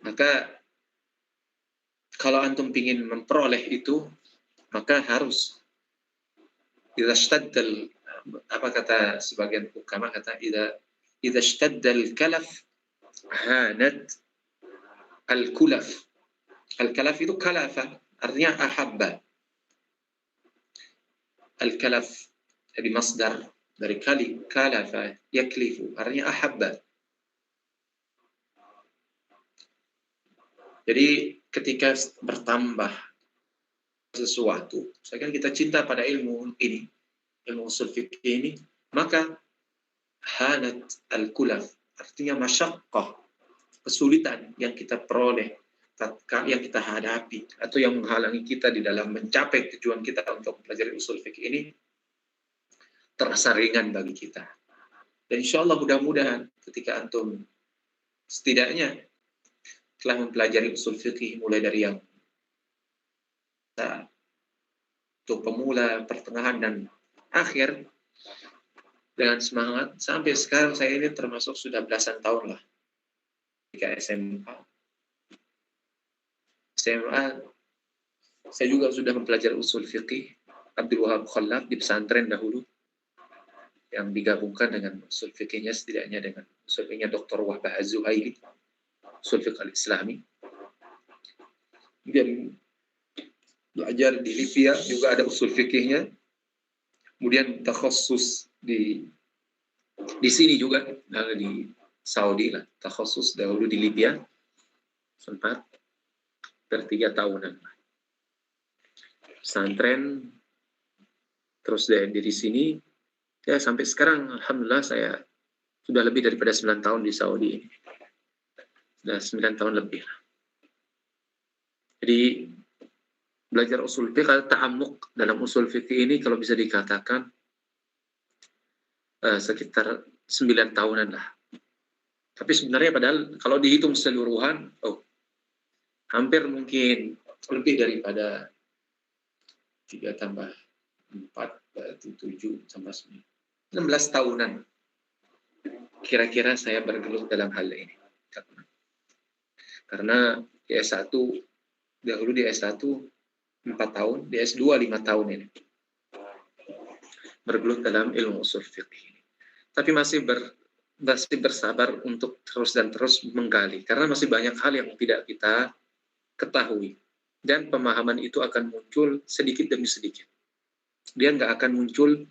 Maka kalau antum ingin memperoleh itu, maka harus idza ishtaddal, apa kata sebagian ulama, kata idza ishtaddal kalaf hanat al-kulaf. Al-kalaf itu kalafa, artinya ahabba. Al-kalaf dari masdar dari kalafa yaklifu, artinya ahabba. Jadi ketika bertambah sesuatu, misalkan kita cinta pada ilmu ini, ilmu usul fikih ini, maka hanat al-kulaf, artinya masyaqqah, kesulitan yang kita peroleh, yang kita hadapi, atau yang menghalangi kita di dalam mencapai tujuan kita untuk belajar usul fikih ini, terasa ringan bagi kita. Dan insya Allah mudah-mudahan ketika antum setidaknya telah mempelajari usul fikih mulai dari yang untuk pemula, pertengahan, dan akhir dengan semangat. Sampai sekarang saya ini termasuk sudah belasan tahun lah. Ketika SMA saya juga sudah mempelajari usul fikih Abdul Wahab Khallaf di pesantren dahulu, yang digabungkan dengan usul fikihnya setidaknya dengan usul fikihnya Dr. Wahbah Az-Zuhaili, usul fiqh al-Islami. Kemudian belajar di Libya juga ada usul fikihnya. Kemudian takhassus di sini juga, di Saudi lah, takhassus dahulu di Libya sempat 3 tahunan. Pesantren, terus di sini, ya sampai sekarang alhamdulillah saya sudah lebih daripada 9 tahun di Saudi ini. Sudah 9 tahun lebih. Jadi belajar usul fikih, ta'amuk dalam usul fikih ini kalau bisa dikatakan sekitar 9 tahunan lah. Tapi sebenarnya padahal kalau dihitung keseluruhan, hampir mungkin lebih daripada 3 tambah 4, 7 tambah 9. 16 tahunan kira-kira saya bergelut dalam hal ini. Karena di S1, dahulu di S1 4 tahun, di S2 5 tahun ini. Bergelut dalam ilmu usul fikih. Tapi masih bersabar untuk terus menggali. Karena masih banyak hal yang tidak kita ketahui. Dan pemahaman itu akan muncul sedikit demi sedikit. Dia nggak akan muncul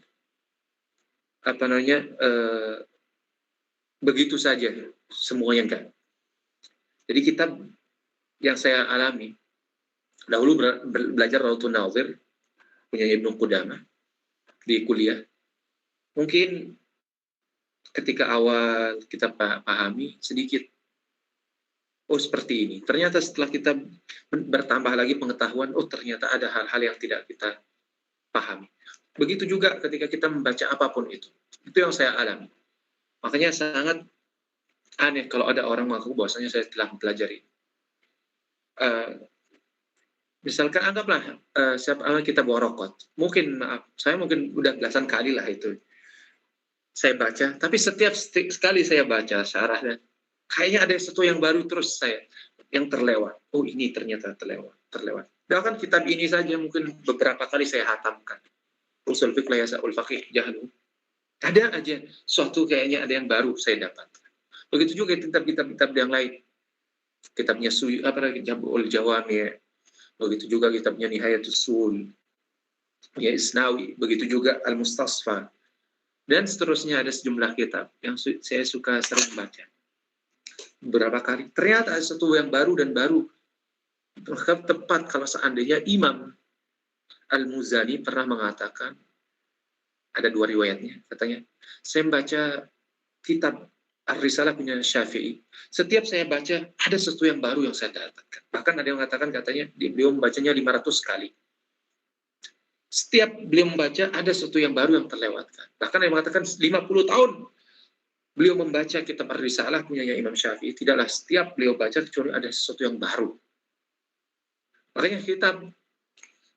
apa namanya begitu saja semuanya enggak. Jadi kitab yang saya alami dahulu belajar Raudhun Nazir punya Ibnu Qudamah di kuliah. Mungkin ketika awal kita pahami sedikit, oh seperti ini. Ternyata setelah kita bertambah lagi pengetahuan, oh ternyata ada hal-hal yang tidak kita pahami. Begitu juga ketika kita membaca apapun itu. Itu yang saya alami. Makanya sangat aneh kalau ada orang mengaku bahwasanya saya telah mempelajari. Misalkan anggaplah kita borokot. Mungkin maaf, saya mungkin udah belasan kali lah itu. Saya baca, tapi setiap sekali saya baca syarahnya, kayaknya ada sesuatu yang baru terus saya yang terlewat. Oh ini ternyata terlewat. Bahkan kitab ini saja mungkin beberapa kali saya hatamkan. Usul fiqh Yasaul Faqih Jahlu. Ada aja suatu kayaknya ada yang baru saya dapat. Begitu juga kitab-kitab yang lain. Kitabnya Jabul Jawami. Begitu juga kitabnya Nihayatus Sul. Ya Isnawi. Begitu juga Al-Mustasfa. Dan seterusnya ada sejumlah kitab yang saya suka sering baca. Beberapa kali. Ternyata ada sesuatu yang baru dan baru. Maka tepat kalau seandainya Imam Al-Muzani pernah mengatakan, ada dua riwayatnya, katanya, saya membaca kitab Ar-Risalah punya Syafi'i. Setiap saya baca, ada sesuatu yang baru yang saya dapatkan. Bahkan ada yang mengatakan, katanya, beliau membacanya 500 kali. Setiap beliau membaca, ada sesuatu yang baru yang terlewatkan. Bahkan ada yang mengatakan 50 tahun beliau membaca kitab Ar-Risalah punya Imam Syafi'i. Tidaklah setiap beliau baca, kecuali ada sesuatu yang baru. Makanya kitab,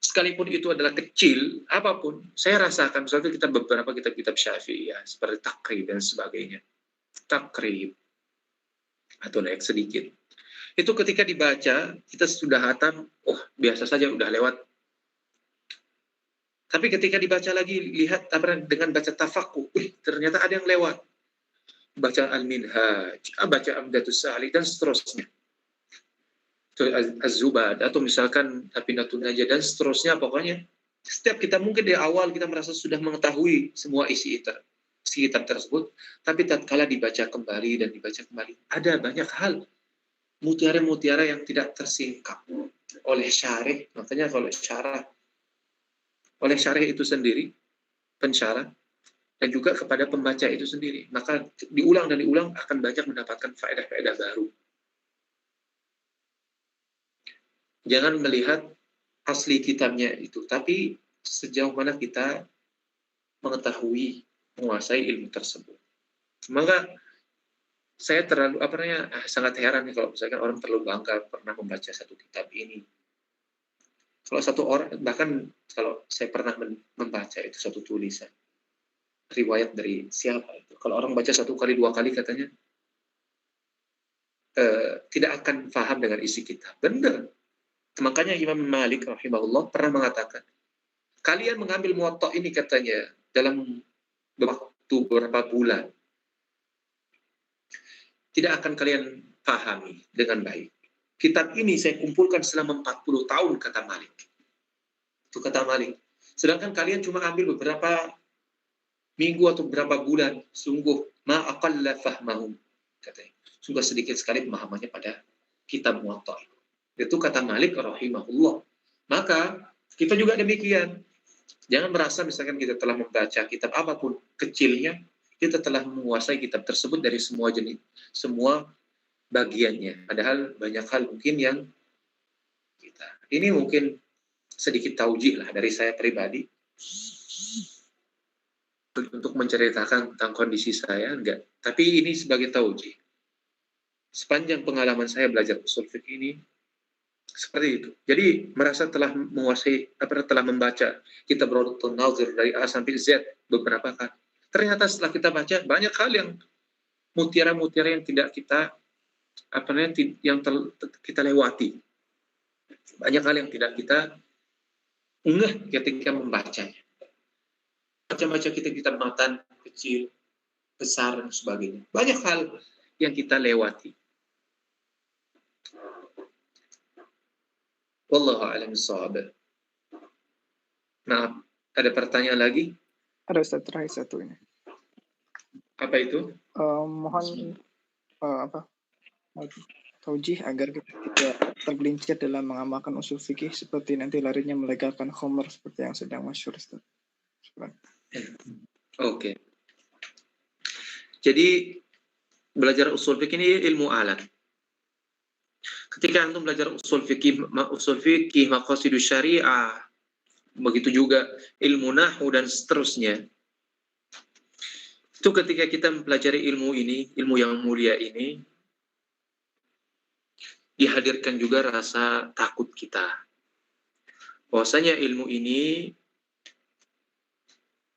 sekalipun itu adalah kecil, apapun, saya rasakan, misalnya kita beberapa kitab-kitab Syafi'i, ya, seperti Takrib dan sebagainya. Takrib, atau naik sedikit. Itu ketika dibaca, kita sudah hatam, oh biasa saja, udah lewat. Tapi ketika dibaca lagi, lihat dengan baca tafakuh, ternyata ada yang lewat. Baca Al-Minhaj, baca Amdatus Sa'li, dan seterusnya. Az-Zubad, atau misalkan Apinatul Najah, dan seterusnya. Pokoknya setiap kita mungkin di awal kita merasa sudah mengetahui semua isi kitab tersebut, tapi tatkala dibaca kembali dan dibaca kembali, ada banyak hal mutiara-mutiara yang tidak tersingkap oleh syarih. Makanya kalau oleh syarih itu sendiri, pensyarah, dan juga kepada pembaca itu sendiri, maka diulang dan diulang akan banyak mendapatkan faedah-faedah baru. Jangan melihat asli kitabnya itu, tapi sejauh mana kita mengetahui, menguasai ilmu tersebut. Maka saya sangat heran kalau misalkan orang terlalu bangga pernah membaca satu kitab ini. Kalau satu orang, bahkan kalau saya pernah membaca itu satu tulisan, riwayat dari siapa itu. Kalau orang baca satu kali, dua kali katanya, tidak akan paham dengan isi kitab. Benar. Makanya Imam Malik rahimahullah pernah mengatakan, kalian mengambil Muwatta ini katanya dalam waktu beberapa bulan, tidak akan kalian pahami dengan baik. Kitab ini saya kumpulkan selama 40 tahun, kata Malik. Itu kata Malik. Sedangkan kalian cuma ambil beberapa minggu atau beberapa bulan, sungguh ma'aqalla fahmahum, katanya. Sungguh sedikit sekali pemahamannya pada kitab Muwatta. Itu kata Malik rahimahullah. Maka kita juga demikian. Jangan merasa misalkan kita telah membaca kitab apapun kecilnya, kita telah menguasai kitab tersebut dari semua jenis, semua bagiannya. Padahal banyak hal mungkin yang ini mungkin sedikit taujih lah dari saya pribadi untuk menceritakan tentang kondisi saya, enggak. Tapi ini sebagai taujih. Sepanjang pengalaman saya belajar usul fiqh ini, seperti itu. Jadi merasa telah menguasai, telah membaca kitab Raudhun Nazir dari A sampai Z beberapa kali. Ternyata setelah kita baca banyak hal yang mutiara-mutiara yang tidak kita kita lewati. Banyak hal yang tidak kita ngeh ketika membacanya. Baca-baca kitab matan kecil, besar dan sebagainya. Banyak hal yang kita lewati. Wallahu a'lam bishawab. Nah, ada pertanyaan lagi? Ada Ustaz terakhir satu ini. Apa itu? Mohon taujih agar kita tidak tergelincir dalam mengamalkan usul fikih seperti nanti larinya melegalkan khamr seperti yang sedang masyhur, Ustaz. Oke. Jadi belajar usul fikih ini ilmu alat. Ketika antum belajar usul fikih maqasidus syariah, begitu juga ilmu nahwu dan seterusnya. Itu ketika kita mempelajari ilmu ini, ilmu yang mulia ini, dihadirkan juga rasa takut kita. Bahwasanya ilmu ini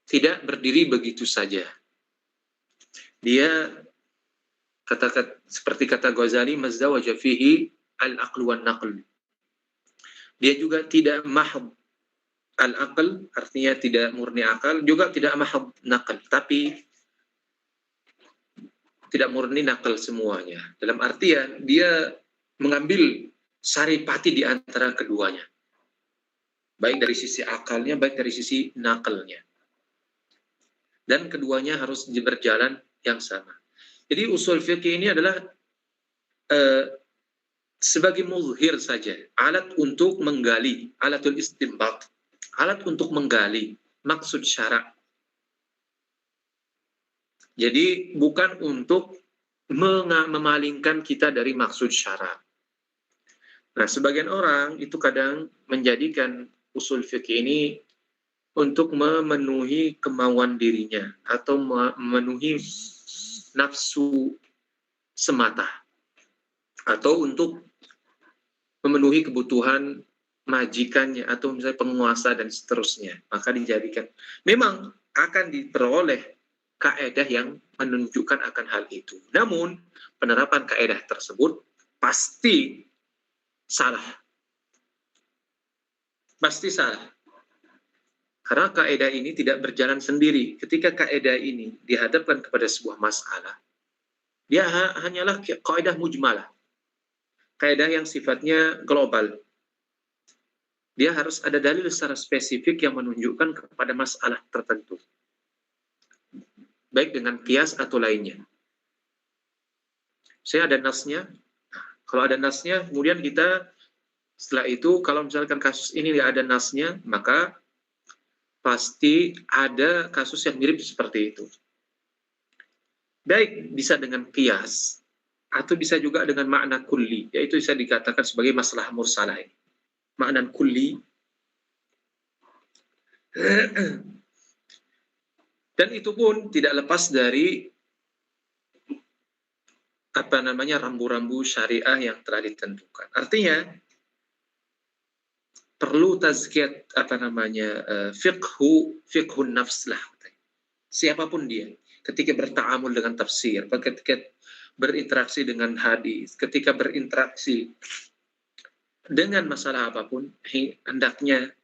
tidak berdiri begitu saja. Dia seperti kata Ghazali, mazdawaja fihi al-aql wan naql. Dia juga tidak mahd al-aql, artinya tidak murni akal, juga tidak mahd naql, tapi tidak murni nakal semuanya. Dalam artian dia mengambil saripati di antara keduanya. Baik dari sisi akalnya, baik dari sisi nakalnya. Dan keduanya harus berjalan yang sama. Jadi usul fikih ini adalah sebagai muzhir saja, alat untuk menggali, alatul istinbat, alat untuk menggali maksud syarak. Jadi bukan untuk memalingkan kita dari maksud syarak. Nah, sebagian orang itu kadang menjadikan usul fikih ini untuk memenuhi kemauan dirinya atau memenuhi nafsu semata, atau untuk memenuhi kebutuhan majikannya atau misalnya penguasa dan seterusnya. Maka dijadikan, memang akan diperoleh kaedah yang menunjukkan akan hal itu. Namun, penerapan kaedah tersebut pasti salah. Pasti salah. Karena kaedah ini tidak berjalan sendiri. Ketika kaedah ini dihadapkan kepada sebuah masalah, dia hanyalah kaedah mujmalah. Kaedah yang sifatnya global. Dia harus ada dalil secara spesifik yang menunjukkan kepada masalah tertentu. Baik dengan kias atau lainnya. Saya ada nasnya. Kalau ada nasnya, kemudian kita setelah itu, kalau misalkan kasus ini tidak ada nasnya, maka pasti ada kasus yang mirip seperti itu. Baik bisa dengan kias, atau bisa juga dengan makna kulli, yaitu bisa dikatakan sebagai masalah mursalah. Makna kulli. Dan itu pun tidak lepas dari rambu-rambu syariah yang telah ditentukan. Artinya perlu tazkiyat fiqhun nafs lah. Siapapun dia, ketika berta'amul dengan tafsir, ketika berinteraksi dengan hadis, ketika berinteraksi dengan masalah apapun, hendaknya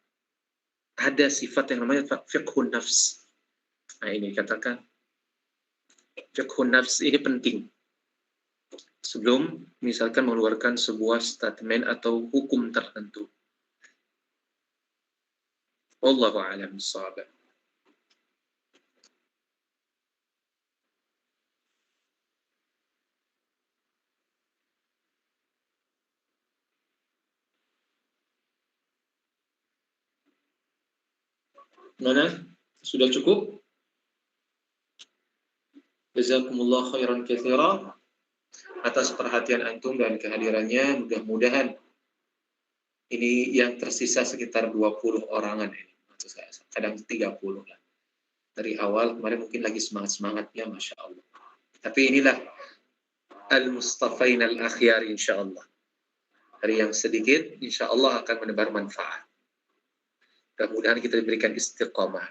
ada sifat yang namanya fiqhun nafs. Nah, ini katakan fiqhun nafs ini penting sebelum misalkan mengeluarkan sebuah statement atau hukum tertentu. Wallahu a'lam bishawab. Mana? Sudah cukup? Jazakumullah khairan katsira atas perhatian antum dan kehadirannya. Mudah-mudahan ini yang tersisa sekitar 20 orangan ini. Kadang 30 lah. Dari awal kemarin mungkin lagi semangat-semangatnya, Masya Allah. Tapi inilah al-mustafain al-akhyar insyaallah. Dari yang sedikit insyaallah akan menebar manfaat. Mudah-mudahan kita diberikan istiqamah.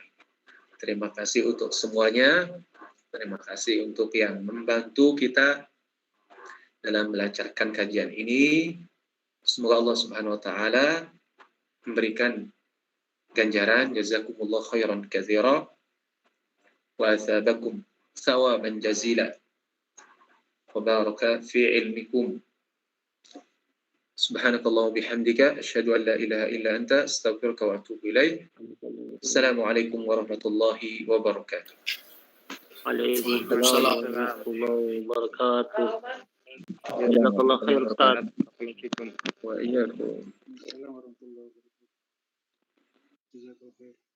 Terima kasih untuk semuanya. Terima kasih untuk yang membantu kita dalam melancarkan kajian ini. Semoga Allah Subhanahu wa taala memberikan ganjaran jazakumullah khairan katsira wa athabakum thawaban jazila wa baraka fi ilmikum. Subhanakallah bihamdika asyhadu an la ilaha illa anta astaghfiruka wa atubu ilaik. Assalamualaikum warahmatullahi wabarakatuh. Waalaikumsalam warahmatullahi wabarakatuh. Jazakallah khair Ustaz. Wa iyyakum. Assalamualaikum warahmatullahi wabarakatuh. Jazakallahu khair.